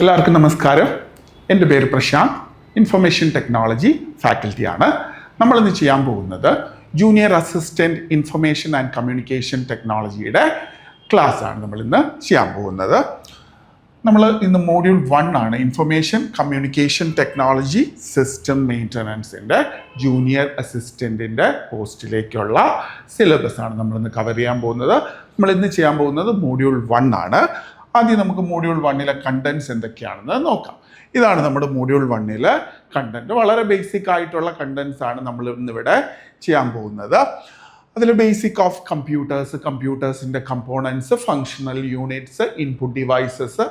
എല്ലാവർക്കും നമസ്കാരം. എൻ്റെ പേര് പ്രശാന്ത്, ഇൻഫർമേഷൻ ടെക്നോളജി ഫാക്കൽറ്റിയാണ്. നമ്മളിന്ന് ചെയ്യാൻ പോകുന്നത് junior assistant information and communication ടെക്നോളജിയുടെ ക്ലാസ്സാണ് നമ്മളിന്ന് ചെയ്യാൻ പോകുന്നത്. നമ്മൾ ഇന്ന് മോഡ്യൂൾ 1 ആണ്, ഇൻഫർമേഷൻ കമ്മ്യൂണിക്കേഷൻ ടെക്നോളജി സിസ്റ്റം മെയിൻ്റനൻസിൻ്റെ ജൂനിയർ അസിസ്റ്റൻറ്റിൻ്റെ പോസ്റ്റിലേക്കുള്ള സിലബസാണ് നമ്മളിന്ന് കവർ ചെയ്യാൻ പോകുന്നത്. നമ്മളിന്ന് ചെയ്യാൻ പോകുന്നത് മോഡ്യൂൾ 1 ആണ്. ആദ്യം നമുക്ക് മോഡ്യൂൾ 1 കണ്ടൻസ് എന്തൊക്കെയാണെന്ന് നോക്കാം. ഇതാണ് നമ്മുടെ മോഡ്യൂൾ 1 കണ്ടന്റ്. വളരെ ബേസിക് ആയിട്ടുള്ള കണ്ടൻസ് ആണ് നമ്മൾ ഇന്നിവിടെ ചെയ്യാൻ പോകുന്നത്. അതിൽ ബേസിക് ഓഫ് കമ്പ്യൂട്ടേഴ്സിൻ്റെ components, functional units, input devices,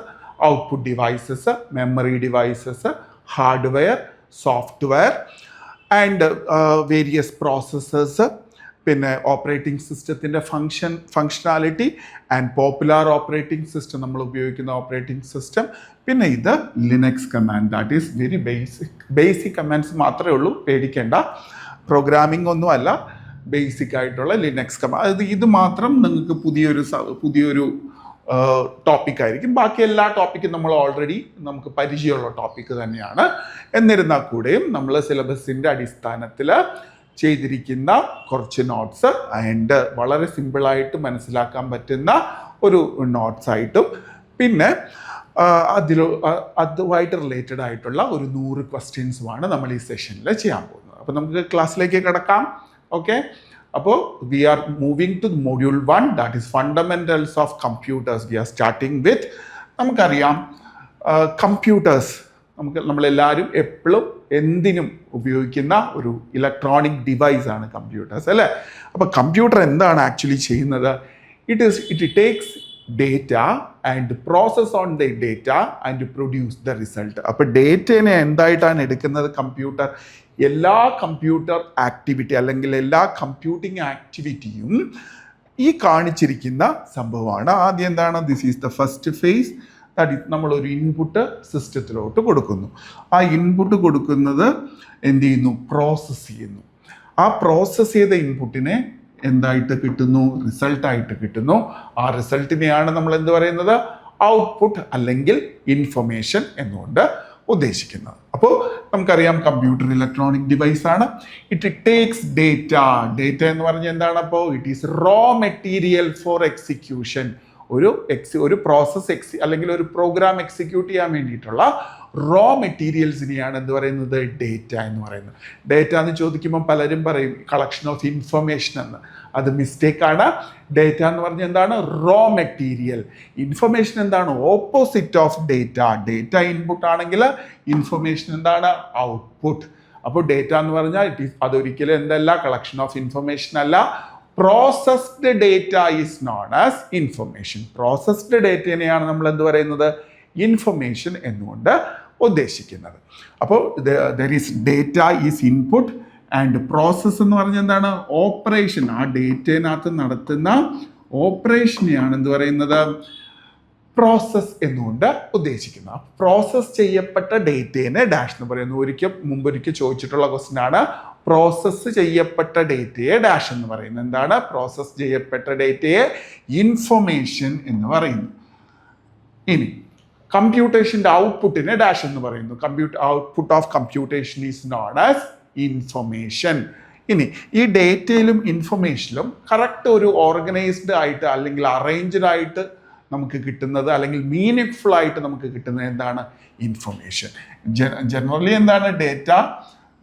output devices, memory devices, hardware, software and various processors, പിന്നെ ഓപ്പറേറ്റിംഗ് സിസ്റ്റത്തിൻ്റെ functionality and popular operating system, നമ്മൾ ഉപയോഗിക്കുന്ന ഓപ്പറേറ്റിംഗ് സിസ്റ്റം. പിന്നെ ഇത് Linux command, that is very basic commands മാത്രമേ ഉള്ളൂ, പേടിക്കേണ്ട. പ്രോഗ്രാമിംഗ് ഒന്നും അല്ല, ബേസിക് ആയിട്ടുള്ള ലിനക്സ് കമാൻഡ്. ഇത് മാത്രം നിങ്ങൾക്ക് പുതിയൊരു ടോപ്പിക് ആയിരിക്കും. ബാക്കി എല്ലാ ടോപ്പിക്കും നമ്മൾ ഓൾറെഡി നമുക്ക് പരിചയമുള്ള ടോപ്പിക്ക് തന്നെയാണ്. എന്നിരുന്നാൽ കൂടെയും നമ്മൾ സിലബസിൻ്റെ അടിസ്ഥാനത്തിൽ ചെയ്തിരിക്കുന്ന കുറച്ച് നോട്ട്സ് ആൻഡ് വളരെ സിമ്പിളായിട്ട് മനസ്സിലാക്കാൻ പറ്റുന്ന ഒരു നോട്ട്സ് ആയിട്ടും, പിന്നെ അതുമായിട്ട് റിലേറ്റഡ് ആയിട്ടുള്ള ഒരു 100 ക്വസ്റ്റ്യൻസുമാണ് നമ്മൾ ഈ സെഷനിൽ ചെയ്യാൻ പോകുന്നത്. അപ്പോൾ നമുക്ക് ക്ലാസ്സിലേക്ക് കിടക്കാം. ഓക്കെ, അപ്പോൾ we are moving to module 1, that is fundamentals of computers. We are starting with, നമുക്കറിയാം കമ്പ്യൂട്ടേഴ്സ് നമ്മളെല്ലാവരും എപ്പോഴും എന്തിനും ഉപയോഗിക്കുന്ന ഒരു ഇലക്ട്രോണിക് ഡിവൈസ് ആണ് കമ്പ്യൂട്ടേഴ്സ്, അല്ലേ? അപ്പോൾ കമ്പ്യൂട്ടർ എന്താണ് ആക്ച്വലി ചെയ്യുന്നത്? It takes data and process on the data and produce the result. അപ്പോൾ ഡേറ്റനെ എന്തായിട്ടാണ് എടുക്കുന്നത് കമ്പ്യൂട്ടർ? എല്ലാ കമ്പ്യൂട്ടർ ആക്ടിവിറ്റി അല്ലെങ്കിൽ എല്ലാ കമ്പ്യൂട്ടിംഗ് ആക്ടിവിറ്റിയും ഈ കാണിച്ചിരിക്കുന്ന സംഭവമാണ്. ആദ്യം എന്താണ്? This is the first phase. നമ്മളൊരു ഇൻപുട്ട് സിസ്റ്റത്തിലോട്ട് കൊടുക്കുന്നു. ആ ഇൻപുട്ട് കൊടുക്കുന്നത് എന്ത് ചെയ്യുന്നു? പ്രോസസ്സ് ചെയ്യുന്നു. ആ പ്രോസസ്സ് ചെയ്ത ഇൻപുട്ടിനെ എന്തായിട്ട് കിട്ടുന്നു? റിസൾട്ടായിട്ട് കിട്ടുന്നു. ആ റിസൾട്ടിനെയാണ് നമ്മൾ എന്ത് പറയുന്നത്? ഔട്ട്പുട്ട് അല്ലെങ്കിൽ ഇൻഫർമേഷൻ എന്നുകൊണ്ട് ഉദ്ദേശിക്കുന്നത്. അപ്പോൾ നമുക്കറിയാം കമ്പ്യൂട്ടർ ഇലക്ട്രോണിക് ഡിവൈസ് ആണ്. It takes data. ഡേറ്റ എന്ന് പറഞ്ഞാൽ എന്താണ്? അപ്പോൾ it is raw material for execution. ഒരു പ്രോസസ് അല്ലെങ്കിൽ ഒരു പ്രോഗ്രാം എക്സിക്യൂട്ട് ചെയ്യാൻ വേണ്ടിയിട്ടുള്ള റോ മെറ്റീരിയൽസിനെയാണ് എന്ത് പറയുന്നത്? ഡേറ്റ എന്ന് പറയുന്നത്. ഡേറ്റ എന്ന് ചോദിക്കുമ്പോൾ പലരും പറയും കളക്ഷൻ ഓഫ് ഇൻഫർമേഷൻ എന്ന്. അത് മിസ്റ്റേക്കാണ്. ഡേറ്റ എന്ന് പറഞ്ഞാൽ എന്താണ്? Raw material. ഇൻഫർമേഷൻ എന്താണ്? Opposite of data. Data input ആണെങ്കിൽ ഇൻഫർമേഷൻ എന്താണ്? ഔട്ട്പുട്ട്. അപ്പോൾ ഡേറ്റ എന്ന് പറഞ്ഞാൽ അതൊരിക്കലും എന്തല്ല? കളക്ഷൻ ഓഫ് ഇൻഫർമേഷൻ അല്ല. Processed data is known as information. Processed ഡേറ്റയെയാണ് നമ്മൾ എന്ത് പറയുന്നത്? ഇൻഫർമേഷൻ എന്നുകൊണ്ട് ഉദ്ദേശിക്കുന്നത്. അപ്പോൾ there is data is input and process എന്ന് പറഞ്ഞാൽ എന്താണ്? ഓപ്പറേഷൻ. ആ ഡേറ്റയിനകത്ത് നടത്തുന്ന ഓപ്പറേഷനെയാണ് എന്ത് പറയുന്നത്? പ്രോസസ് എന്നുകൊണ്ട് ഉദ്ദേശിക്കുന്നത്. പ്രോസസ് ചെയ്യപ്പെട്ട ഡേറ്റയെ ഡാഷ് എന്ന് പറയുന്നു. മുമ്പൊരിക്കൽ ചോദിച്ചിട്ടുള്ള ക്വസ്റ്റ്യൻ ആണ്. പ്രോസസ്സ് ചെയ്യപ്പെട്ട ഡേറ്റയെ ഡാഷ് എന്ന് പറയുന്നത്. എന്താണ്? പ്രോസസ്സ് ചെയ്യപ്പെട്ട ഡേറ്റയെ ഇൻഫർമേഷൻ എന്ന് പറയുന്നു. ഇനി കമ്പ്യൂട്ടേഷൻ്റെ ഔട്ട്പുട്ടിനെ ഡാഷ് എന്ന് പറയുന്നു. Output of computation is known as information. ഇനി ഈ ഡേറ്റയിലും ഇൻഫർമേഷനിലും കറക്റ്റ് ഒരു ഓർഗനൈസ്ഡ് ആയിട്ട് അല്ലെങ്കിൽ അറേഞ്ച്ഡ് ആയിട്ട് നമുക്ക് കിട്ടുന്നത്, അല്ലെങ്കിൽ മീനിങ് ഫുൾ ആയിട്ട് നമുക്ക് കിട്ടുന്നത് എന്താണ്? ഇൻഫർമേഷൻ. ജനറലി എന്താണ്? ഡേറ്റ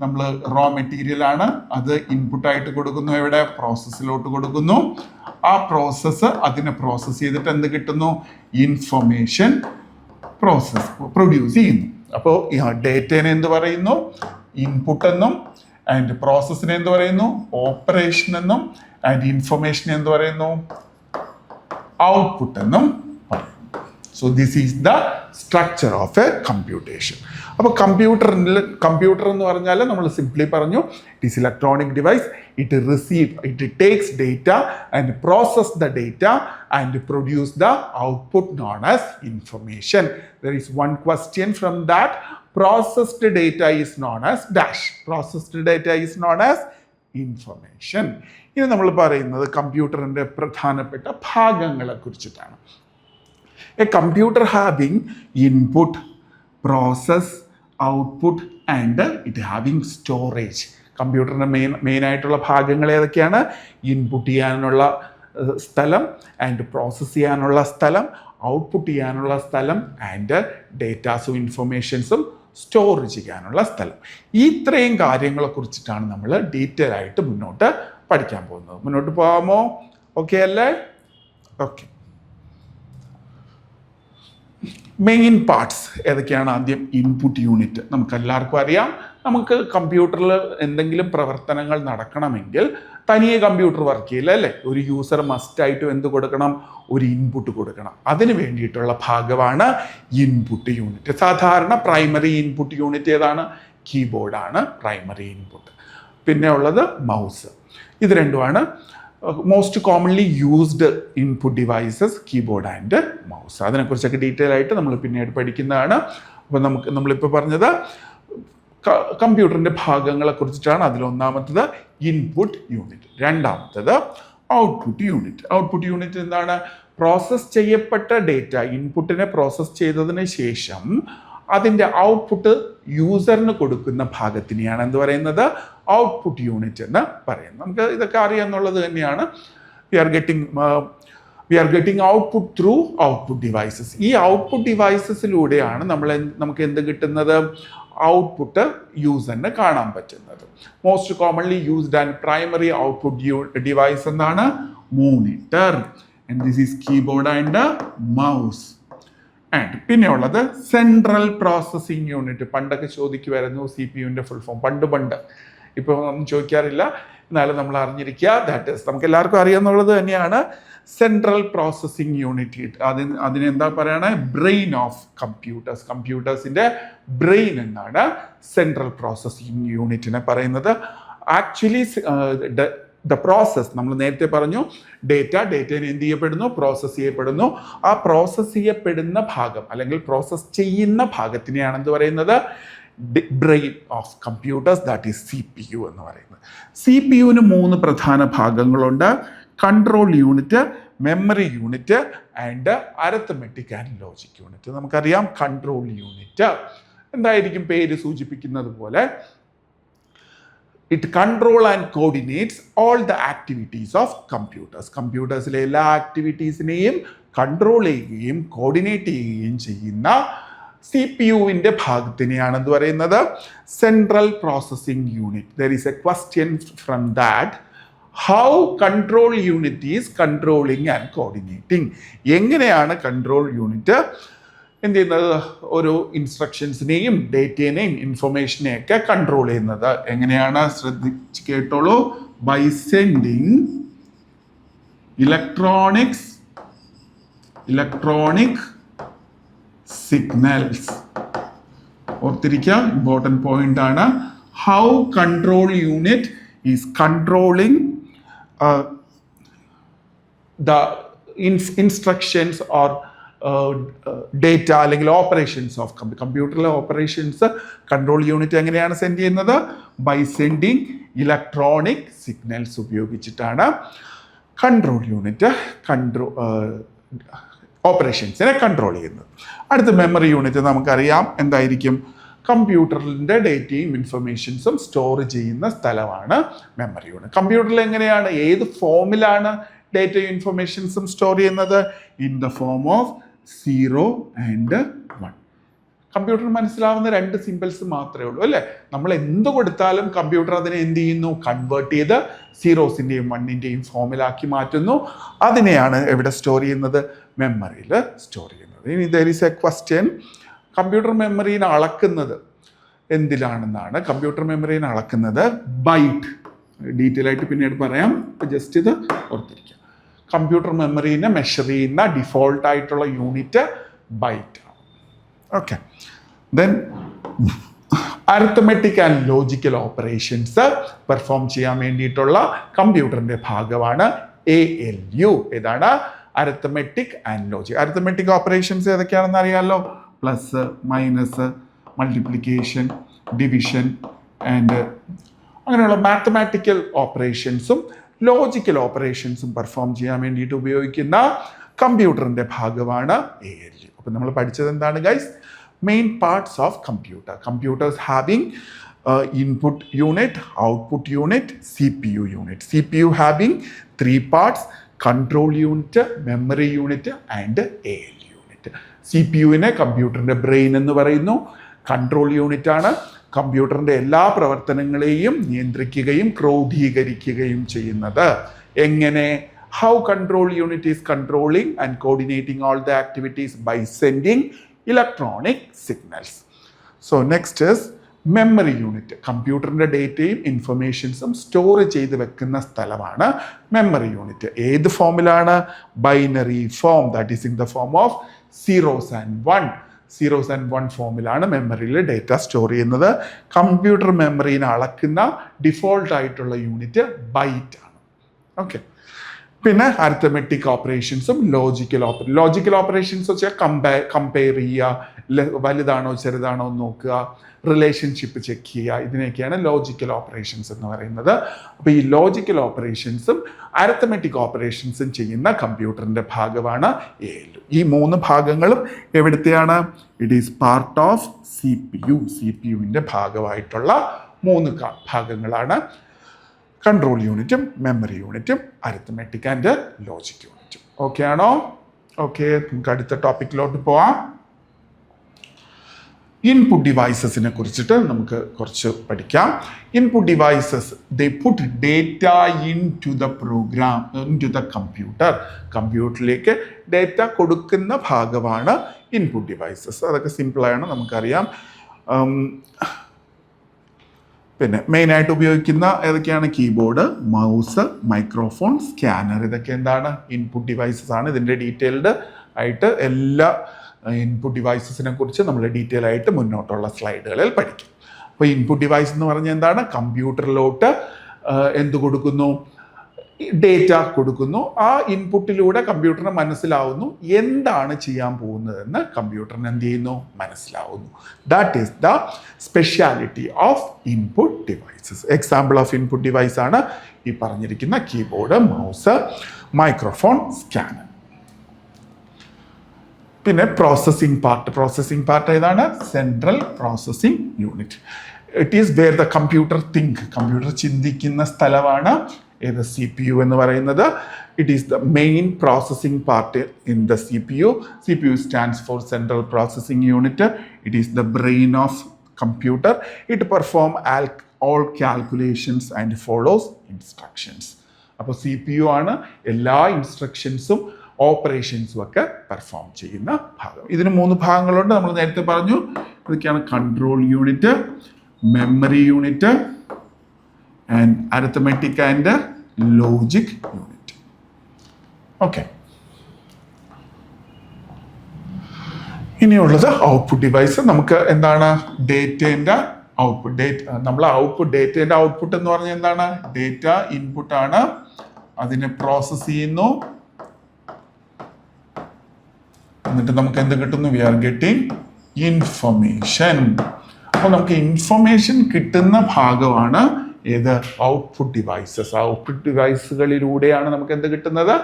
നമ്മൾ റോ മെറ്റീരിയൽ ആണ്. അത് ഇൻപുട്ടായിട്ട് കൊടുക്കുന്നു. എവിടെ? പ്രോസസ്സിലോട്ട് കൊടുക്കുന്നു. ആ പ്രോസസ്സ് അതിനെ പ്രോസസ്സ് ചെയ്തിട്ട് എന്ത് കിട്ടുന്നു? ഇൻഫർമേഷൻ പ്രൊഡ്യൂസ് ചെയ്യുന്നു. അപ്പോൾ ഡേറ്റേനെ എന്ത് പറയുന്നു? ഇൻപുട്ട് എന്നും, ആൻഡ് പ്രോസസ്സിനെ എന്ത് പറയുന്നു? ഓപ്പറേഷൻ എന്നും, ആൻഡ് ഇൻഫർമേഷനെ എന്ത് പറയുന്നു? ഔട്ട്പുട്ട് എന്നും പറയുന്നു. So this is the structure of A computation. അപ്പോൾ കമ്പ്യൂട്ടർ എന്ന് പറഞ്ഞാൽ നമ്മൾ സിംപ്ലി പറഞ്ഞു, it is electronic device. It takes data and process the data and produce the output non as information. There is one question from that. Processed data is known as dash. Processed data is known as information. ഇനി നമ്മൾ പറയുന്നത് കമ്പ്യൂട്ടറിൻ്റെ പ്രധാനപ്പെട്ട ഭാഗങ്ങളെ കുറിച്ചിട്ടാണ്. A computer having input, process, output and it having storage. കമ്പ്യൂട്ടറിൻ്റെ മെയിനായിട്ടുള്ള ഭാഗങ്ങൾ ഏതൊക്കെയാണ്? ഇൻപുട്ട് ചെയ്യാനുള്ള സ്ഥലം, ആൻഡ് പ്രോസസ്സ് ചെയ്യാനുള്ള സ്ഥലം, ഔട്ട്പുട്ട് ചെയ്യാനുള്ള സ്ഥലം, ആൻഡ് ഡേറ്റാസും ഇൻഫർമേഷൻസും സ്റ്റോർ ചെയ്യാനുള്ള സ്ഥലം. ഈ ഇത്രയും കാര്യങ്ങളെ കുറിച്ചിട്ടാണ് നമ്മൾ ഡീറ്റെയിൽ ആയിട്ട് മുന്നോട്ട് പഠിക്കാൻ പോകുന്നത്. മുന്നോട്ട് പോകാമോ? ഓക്കെ അല്ലേ? ഓക്കെ. മെയിൻ പാർട്സ് ഏതൊക്കെയാണ്? ആദ്യം ഇൻപുട്ട് യൂണിറ്റ്. നമുക്കെല്ലാവർക്കും അറിയാം, നമുക്ക് കമ്പ്യൂട്ടറിൽ എന്തെങ്കിലും പ്രവർത്തനങ്ങൾ നടക്കണമെങ്കിൽ തനിയെ കമ്പ്യൂട്ടർ വർക്ക് ചെയ്യില്ല അല്ലേ? ഒരു യൂസർ മസ്റ്റായിട്ടും എന്ത് കൊടുക്കണം? ഒരു ഇൻപുട്ട് കൊടുക്കണം. അതിന് വേണ്ടിയിട്ടുള്ള ഭാഗമാണ് ഇൻപുട്ട് യൂണിറ്റ്. സാധാരണ പ്രൈമറി ഇൻപുട്ട് യൂണിറ്റ് ഏതാണ്? കീബോർഡാണ് പ്രൈമറി ഇൻപുട്ട്. പിന്നെ ഉള്ളത് മൗസ്. ഇത് രണ്ടുമാണ് most commonly used input devices, keyboard and mouse. അതിനെക്കുറിച്ചൊക്കെ ഡീറ്റെയിൽ ആയിട്ട് നമ്മൾ പിന്നീട് പഠിക്കുന്നതാണ്. അപ്പോൾ നമ്മളിപ്പോൾ പറഞ്ഞത് കമ്പ്യൂട്ടറിൻ്റെ ഭാഗങ്ങളെ കുറിച്ചിട്ടാണ്. അതിലൊന്നാമത്തത് ഇൻപുട്ട് യൂണിറ്റ്, രണ്ടാമത്തത് ഔട്ട്പുട്ട് യൂണിറ്റ്. ഔട്ട്പുട്ട് യൂണിറ്റ് എന്താണ്? പ്രോസസ്സ് ചെയ്യപ്പെട്ട ഡേറ്റ, ഇൻപുട്ടിനെ പ്രോസസ്സ് ചെയ്തതിന് ശേഷം അതിൻ്റെ ഔട്ട്പുട്ട് യൂസറിന് കൊടുക്കുന്ന ഭാഗത്തിനെയാണ് എന്ത് പറയുന്നത്? ഔട്ട്പുട്ട് യൂണിറ്റ് എന്ന് പറയുന്നത്. നമുക്ക് ഇതൊക്കെ അറിയാമെന്നുള്ളത് തന്നെയാണ്. We are getting output through output devices. ഈ ഔട്ട്പുട്ട് ഡിവൈസസിലൂടെയാണ് നമുക്ക് എന്ത് കിട്ടുന്നത്? ഔട്ട്പുട്ട് യൂസറിന് കാണാൻ പറ്റുന്നത്. Most commonly used and primary output device എന്താണ്? Monitor. And this is keyboard and mouse. And പിന്നെ ഉള്ളത് സെൻട്രൽ പ്രോസസ്സിംഗ് യൂണിറ്റ്. പണ്ടൊക്കെ ചോദിക്കുമായിരുന്നു CPU ഫുൾ ഫോം. പണ്ട് ഇപ്പോൾ ഒന്നും ചോദിക്കാറില്ല, എന്നാലും നമ്മൾ അറിഞ്ഞിരിക്കുക. ദാറ്റ് ഈസ് നമുക്ക് എല്ലാവർക്കും അറിയാമെന്നുള്ളത് തന്നെയാണ് സെൻട്രൽ പ്രോസസ്സിംഗ് യൂണിറ്റ്. അതിനെന്താ പറയണേ? Brain of computers. കമ്പ്യൂട്ടേഴ്സിൻ്റെ ബ്രെയിൻ എന്നാണ് സെൻട്രൽ പ്രോസസ്സിംഗ് യൂണിറ്റിനെ പറയുന്നത്. ആക്ച്വലി ദ പ്രോസസ്, നമ്മൾ നേരത്തെ പറഞ്ഞു, ഡേറ്റനെ എന്ത് ചെയ്യപ്പെടുന്നു? പ്രോസസ്സ് ചെയ്യപ്പെടുന്നു. ആ പ്രോസസ്സ് ചെയ്യപ്പെടുന്ന ഭാഗം അല്ലെങ്കിൽ പ്രോസസ്സ് ചെയ്യുന്ന ഭാഗത്തിനെയാണ് എന്ത് പറയുന്നത്? Brain of computers, that is CPU എന്ന് പറയുന്നത്. CPUവിന് 3 പ്രധാന ഭാഗങ്ങളുണ്ട്: control unit, memory unit and arithmetic and logic unit. നമുക്കറിയാം കൺട്രോൾ യൂണിറ്റ് എന്തായിരിക്കും? പേര് സൂചിപ്പിക്കുന്നത് പോലെ it control and coordinates all the activities of computers. കമ്പ്യൂട്ടേഴ്സിലെ എല്ലാ ആക്ടിവിറ്റീസിനെയും കൺട്രോൾ ചെയ്യുകയും കോർഡിനേറ്റ് ചെയ്യുകയും ചെയ്യുന്ന CPUവിൻ്റെ ഭാഗത്തിനെയാണ് എന്ത് പറയുന്നത്? Central processing unit. There is a question from that: how control unit is controlling and coordinating. എങ്ങനെയാണ് കൺട്രോൾ യൂണിറ്റ് എന്ത് ചെയ്യുന്നത്? ഓരോ ഇൻസ്ട്രക്ഷൻസിനെയും ഡേറ്റേനെയും ഇൻഫർമേഷനെയൊക്കെ കൺട്രോൾ ചെയ്യുന്നത് എങ്ങനെയാണ്? ശ്രദ്ധിച്ച് കേട്ടോളൂ. By sending electronic signals. ഓർത്തിരിക്കുക, ഇമ്പോർട്ടൻറ്റ് പോയിന്റ് ആണ്. How control unit is controlling the instructions or data അല്ലെങ്കിൽ ഓപ്പറേഷൻസ് ഓഫ് കമ്പ്യൂട്ടറിലെ ഓപ്പറേഷൻസ് കൺട്രോൾ യൂണിറ്റ് എങ്ങനെയാണ് സെൻഡ് ചെയ്യുന്നത്? ബൈ സെൻഡിങ് ഇലക്ട്രോണിക് സിഗ്നൽസ് ഉപയോഗിച്ചിട്ടാണ് കൺട്രോൾ യൂണിറ്റ് ഓപ്പറേഷൻസിനെ കൺട്രോൾ ചെയ്യുന്നത്. അടുത്ത മെമ്മറി യൂണിറ്റ് നമുക്കറിയാം എന്തായിരിക്കും? കമ്പ്യൂട്ടറിൻ്റെ ഡേറ്റയും ഇൻഫർമേഷൻസും സ്റ്റോർ ചെയ്യുന്ന സ്ഥലമാണ് മെമ്മറി യൂണിറ്റ്. കമ്പ്യൂട്ടറിൽ എങ്ങനെയാണ്, ഏത് ഫോമിലാണ് ഡേറ്റയും ഇൻഫർമേഷൻസും സ്റ്റോർ ചെയ്യുന്നത്? In the form of 0 and 1. Computer മനസ്സിലാവുന്ന 2 സിമ്പിൾസ് മാത്രമേ ഉള്ളൂ അല്ലേ? നമ്മൾ എന്ത് കൊടുത്താലും കമ്പ്യൂട്ടർ അതിനെ എന്ത് ചെയ്യുന്നു? കൺവേർട്ട് ചെയ്ത് 0-ൻ്റെയും 1-ൻ്റെയും ഫോമിലാക്കി മാറ്റുന്നു. അതിനെയാണ് എവിടെ സ്റ്റോർ ചെയ്യുന്നത്? മെമ്മറിയിൽ സ്റ്റോർ ചെയ്യുന്നത്. ഇനി there is a question: computer മെമ്മറീനെ അളക്കുന്നത് എന്തിലാണെന്നാണ്? കമ്പ്യൂട്ടർ മെമ്മറീനെ അളക്കുന്നത് ബൈറ്റ്. ഡീറ്റെയിൽ ആയിട്ട് പിന്നീട് പറയാം. ജസ്റ്റ് ഇത് ഓർത്തിരിക്കുക. കമ്പ്യൂട്ടർ മെമ്മറീനെ മെഷർ ചെയ്യുന്ന ഡിഫോൾട്ട് ആയിട്ടുള്ള യൂണിറ്റ് ബൈറ്റ് ആണ്. Okay. Then arithmetic and logical operations perform ചെയ്യാൻ വേണ്ടിയിട്ടുള്ള കമ്പ്യൂട്ടറിൻ്റെ ഭാഗമാണ് ALU. ഏതാണ്? Arithmetic and logic. Arithmetic operations ഏതൊക്കെയാണെന്ന് അറിയാമല്ലോ. Plus, minus, multiplication, division and അങ്ങനെയുള്ള മാത്തമാറ്റിക്കൽ ഓപ്പറേഷൻസും ലോജിക്കൽ ഓപ്പറേഷൻസും പെർഫോം ചെയ്യാൻ വേണ്ടിയിട്ട് ഉപയോഗിക്കുന്ന കമ്പ്യൂട്ടറിൻ്റെ ഭാഗമാണ് ALU. അപ്പം നമ്മൾ പഠിച്ചത് എന്താണ് guys? main parts of computer. Computers having input unit, output unit, CPU unit. CPU having 3 parts: control unit, memory unit and AL unit. CPU-നെ കമ്പ്യൂട്ടറിൻ്റെ ബ്രെയിൻ എന്ന് പറയുന്നു. കൺട്രോൾ യൂണിറ്റ് ആണ് കമ്പ്യൂട്ടറിൻ്റെ എല്ലാ പ്രവർത്തനങ്ങളെയും നിയന്ത്രിക്കുകയും ക്രോഡീകരിക്കുകയും ചെയ്യുന്നത്. എങ്ങനെ? How control unit is controlling and coordinating all the activities by sending electronic signals. So next is memory unit. കമ്പ്യൂട്ടറിൻ്റെ ഡേറ്റയും ഇൻഫർമേഷൻസും സ്റ്റോർ ചെയ്ത് വെക്കുന്ന സ്ഥലമാണ് മെമ്മറി യൂണിറ്റ്. ഏത് ഫോമിലാണ്? Binary form, that is in the form of zeros and one ഫോമിലാണ് മെമ്മറിയിൽ data store ചെയ്യുന്നത്. Computer മെമ്മറിനെ അളക്കുന്ന ഡിഫോൾട്ട് ആയിട്ടുള്ള യൂണിറ്റ് ബൈറ്റ് ആണ്. ഓക്കെ. പിന്നെ അരിത്തമെറ്റിക് ഓപ്പറേഷൻസും ലോജിക്കൽ ഓപ്പറേഷൻസ് വെച്ചാൽ കമ്പയർ ചെയ്യുക, വലുതാണോ ചെറുതാണോ നോക്കുക, റിലേഷൻഷിപ്പ് ചെക്ക് ചെയ്യുക, ഇതിനൊക്കെയാണ് ലോജിക്കൽ ഓപ്പറേഷൻസ് എന്ന് പറയുന്നത്. അപ്പോൾ ഈ ലോജിക്കൽ ഓപ്പറേഷൻസും അരിത്തമെറ്റിക് ഓപ്പറേഷൻസും ചെയ്യുന്ന കമ്പ്യൂട്ടറിൻ്റെ ഭാഗമാണ് ALU. ഈ 3 ഭാഗങ്ങളും എവിടുത്തെയാണ്? ഇറ്റ് ഈസ് പാർട്ട് ഓഫ് CPU-ൻ്റെ ഭാഗമായിട്ടുള്ള 3 ഭാഗങ്ങളാണ് കൺട്രോൾ യൂണിറ്റും മെമ്മറി യൂണിറ്റും അരിത്തമെറ്റിക് ആൻഡ് ലോജിക് യൂണിറ്റും. ഓക്കെ ആണോ? ഓക്കെ, നമുക്ക് അടുത്ത ടോപ്പിക്കിലോട്ട് പോവാം. ഇൻപുട്ട് ഡിവൈസസിനെ കുറിച്ചിട്ട് നമുക്ക് കുറച്ച് പഠിക്കാം. Input devices, they put data into the program, into the computer. കമ്പ്യൂട്ടറിലേക്ക് ഡേറ്റ കൊടുക്കുന്ന ഭാഗമാണ് ഇൻപുട്ട് ഡിവൈസസ്. അതൊക്കെ സിമ്പിളാണ്, നമുക്കറിയാം. പിന്നെ മെയിനായിട്ട് ഉപയോഗിക്കുന്ന ഏതൊക്കെയാണ്? Keyboard, mouse, microphone, scanner. ഇതൊക്കെ എന്താണ്? ഇൻപുട്ട് ഡിവൈസസ് ആണ്. ഇതിൻ്റെ ഡീറ്റെയിൽഡ് ആയിട്ട് എല്ലാ ഇൻപുട്ട് ഡിവൈസസിനെ കുറിച്ച് നമ്മൾ ഡീറ്റെയിൽ ആയിട്ട് മുന്നോട്ടുള്ള സ്ലൈഡുകളിൽ പഠിക്കും. അപ്പോൾ ഇൻപുട്ട് ഡിവൈസ് എന്ന് പറഞ്ഞാൽ എന്താണ്? കമ്പ്യൂട്ടറിലോട്ട് എന്ത് കൊടുക്കുന്നു? ഡേറ്റ കൊടുക്കുന്നു. ആ ഇൻപുട്ടിലൂടെ കമ്പ്യൂട്ടറിന് മനസ്സിലാവുന്നു എന്താണ് ചെയ്യാൻ പോകുന്നതെന്ന് കമ്പ്യൂട്ടറിന് എന്ത് ചെയ്യുന്നു? മനസ്സിലാവുന്നു. That is the speciality of input devices. Example of input device ആണ് ഈ പറഞ്ഞിരിക്കുന്ന കീബോർഡ്, മൗസ്, മൈക്രോഫോൺ, സ്കാനർ. പിന്നെ പ്രോസസ്സിംഗ് പാർട്ട് ഏതാണ്? Central processing unit. It is where the computer computer ചിന്തിക്കുന്ന സ്ഥലമാണ് ഏത്? CPU എന്ന് പറയുന്നത്. It is the main processing part in the CPU. CPU stands for central processing unit. It is the brain of computer. It perform all calculations and follows instructions. അപ്പോൾ CPU ആണ് എല്ലാ ഇൻസ്ട്രക്ഷൻസും ഓപ്പറേഷൻസും ഒക്കെ perform ചെയ്യുന്ന ഭാഗം. ഇതിന് 3 ഭാഗങ്ങളുണ്ട്. നമ്മൾ നേരത്തെ പറഞ്ഞു. ഇതൊക്കെയാണ് control unit, memory unit and arithmetic and logic unit. Okay. ഇനിയുള്ളത് ഔട്ട്പുട്ട് ഡിവൈസ്. നമുക്ക് എന്താണ്? ഡേറ്റേൻ്റെ ഔട്ട്പുട്ട്. ഡേറ്റേൻ്റെ ഔട്ട്പുട്ട് എന്ന് പറഞ്ഞാൽ എന്താണ്? ഡേറ്റ ഇൻപുട്ട് ആണ്, അതിനെ പ്രോസസ് ചെയ്യുന്നു, എന്നിട്ട് നമുക്ക് എന്ത് കിട്ടുന്നു? We are getting information. അപ്പോൾ നമുക്ക് ഇൻഫർമേഷൻ കിട്ടുന്ന ഭാഗമാണ് ഏത്? Output devices. ഔട്ട്പുട്ട് ഡിവൈസുകളിലൂടെയാണ് നമുക്ക് എന്ത് കിട്ടുന്നത്?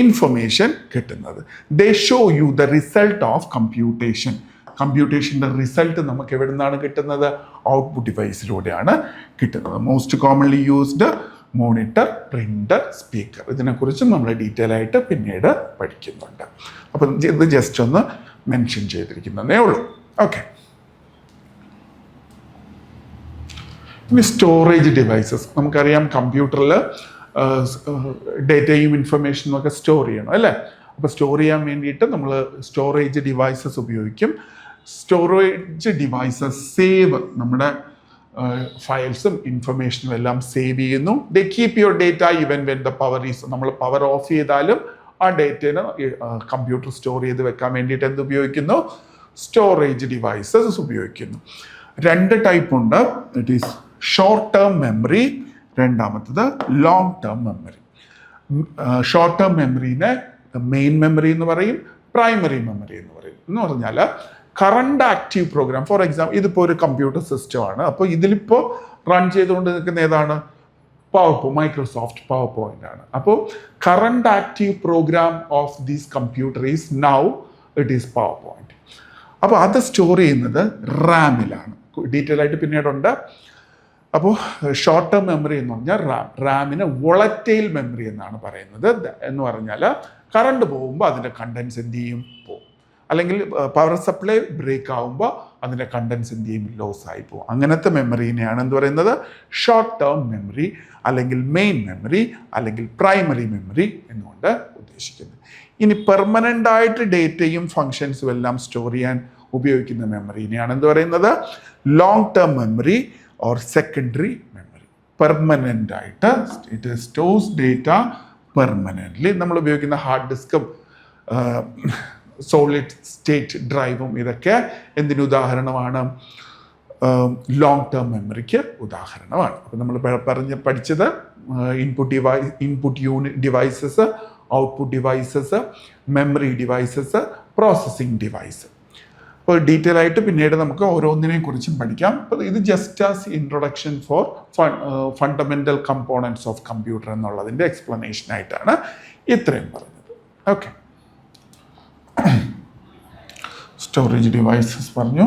ഇൻഫർമേഷൻ കിട്ടുന്നത്. They show you the result of computation. കമ്പ്യൂട്ടേഷൻ്റെ റിസൾട്ട് നമുക്ക് എവിടെ നിന്നാണ് കിട്ടുന്നത്? ഔട്ട്പുട്ട് ഡിവൈസിലൂടെയാണ് കിട്ടുന്നത്. Most commonly used monitor, printer, speaker. ഇതിനെക്കുറിച്ച് നമ്മൾ ഡീറ്റെയിൽ ആയിട്ട് പിന്നീട് പഠിക്കുന്നുണ്ട്. അപ്പം ഇത് ജസ്റ്റ് ഒന്ന് മെൻഷൻ ചെയ്തിരിക്കുന്നതേ ഉള്ളൂ. ഓക്കെ. ഇനി സ്റ്റോറേജ് ഡിവൈസസ്. നമുക്കറിയാം കമ്പ്യൂട്ടറിൽ ഡേറ്റയും ഇൻഫർമേഷനും ഒക്കെ സ്റ്റോർ ചെയ്യണം അല്ലേ? അപ്പോൾ സ്റ്റോർ ചെയ്യാൻ വേണ്ടിയിട്ട് നമ്മൾ സ്റ്റോറേജ് ഡിവൈസസ് ഉപയോഗിക്കും. സ്റ്റോറേജ് ഡിവൈസസ് സേവ് നമ്മുടെ ഫയൽസും ഇൻഫർമേഷനും എല്ലാം സേവ് ചെയ്യുന്നു. ദേ keep your data even when the power is. നമ്മൾ പവർ ഓഫ് ചെയ്താലും ആ ഡേറ്റനെ കമ്പ്യൂട്ടർ സ്റ്റോർ ചെയ്ത് വെക്കാൻ വേണ്ടിയിട്ട് എന്ത് ഉപയോഗിക്കുന്നു? സ്റ്റോറേജ് ഡിവൈസസ് ഉപയോഗിക്കുന്നു. 2 ടൈപ്പ് ഉണ്ട്. It is short term memory, രണ്ടാമത്തത് long term memory. Short term മെമ്മറീനെ മെയിൻ മെമ്മറി എന്ന് പറയും, പ്രൈമറി മെമ്മറി എന്ന് പറയും. എന്ന് പറഞ്ഞാൽ current active program. For example ഇതിപ്പോൾ ഒരു കമ്പ്യൂട്ടർ സിസ്റ്റം ആണ്. അപ്പോൾ ഇതിലിപ്പോൾ റൺ ചെയ്തുകൊണ്ട് നിൽക്കുന്ന ഏതാണ്? മൈക്രോസോഫ്റ്റ് പവർ പോയിന്റ് ആണ്. അപ്പോൾ current active program of this computer is now it is PowerPoint. അപ്പോൾ അത് സ്റ്റോർ ചെയ്യുന്നത് റാമിലാണ്. ഡീറ്റെയിൽ ആയിട്ട് പിന്നീടുണ്ട്. അപ്പോൾ ഷോർട്ട് ടേം മെമ്മറി എന്ന് പറഞ്ഞാൽ റാമിന് വോളറ്റൈൽ മെമ്മറി എന്നാണ് പറയുന്നത്. എന്ന് പറഞ്ഞാൽ കറണ്ട് പോകുമ്പോൾ അതിൻ്റെ കണ്ടൻസ് എന്ത് ചെയ്യും, പോകും. അല്ലെങ്കിൽ പവർ സപ്ലൈ ബ്രേക്ക് ആകുമ്പോൾ അതിൻ്റെ കണ്ടൻസ് എന്ത് ചെയ്യും, ലോസ് ആയി പോകും. അങ്ങനത്തെ മെമ്മറീനെയാണ് എന്ത് പറയുന്നത്, ഷോർട്ട് ടേം മെമ്മറി അല്ലെങ്കിൽ മെയിൻ മെമ്മറി അല്ലെങ്കിൽ പ്രൈമറി മെമ്മറി എന്നുകൊണ്ട് ഉദ്ദേശിക്കുന്നത്. ഇനി പെർമനൻ്റ് ആയിട്ട് ഡേറ്റയും ഫങ്ഷൻസും എല്ലാം സ്റ്റോർ ചെയ്യാൻ ഉപയോഗിക്കുന്ന മെമ്മറീനെയാണ് എന്ത് പറയുന്നത്, long term memory or secondary memory. Permanent ആയിട്ട് ഇറ്റ് സ്റ്റോർസ് ഡേറ്റ പെർമനൻ്റ്ലി. നമ്മൾ ഉപയോഗിക്കുന്ന ഹാർഡ് ഡിസ്കും സോളിഡ് സ്റ്റേറ്റ് ഡ്രൈവും ഇതൊക്കെ എന്തിന് ഉദാഹരണമാണ്, ലോങ് ടേം മെമ്മറിക്ക് ഉദാഹരണമാണ്. അപ്പം നമ്മൾ പഠിച്ചത് input unit devices, output devices, memory devices, processing device. അപ്പോൾ ഡീറ്റെയിൽ ആയിട്ട് പിന്നീട് നമുക്ക് ഓരോന്നിനെ കുറിച്ചും പഠിക്കാം. അപ്പോൾ ഇത് just as introduction for fundamental components of computer എന്നുള്ളതിൻ്റെ എക്സ്പ്ലനേഷൻ ആയിട്ടാണ് ഇത്രയും പറഞ്ഞത്. ഓക്കെ, സ്റ്റോറേജ് ഡിവൈസസ് പറഞ്ഞു.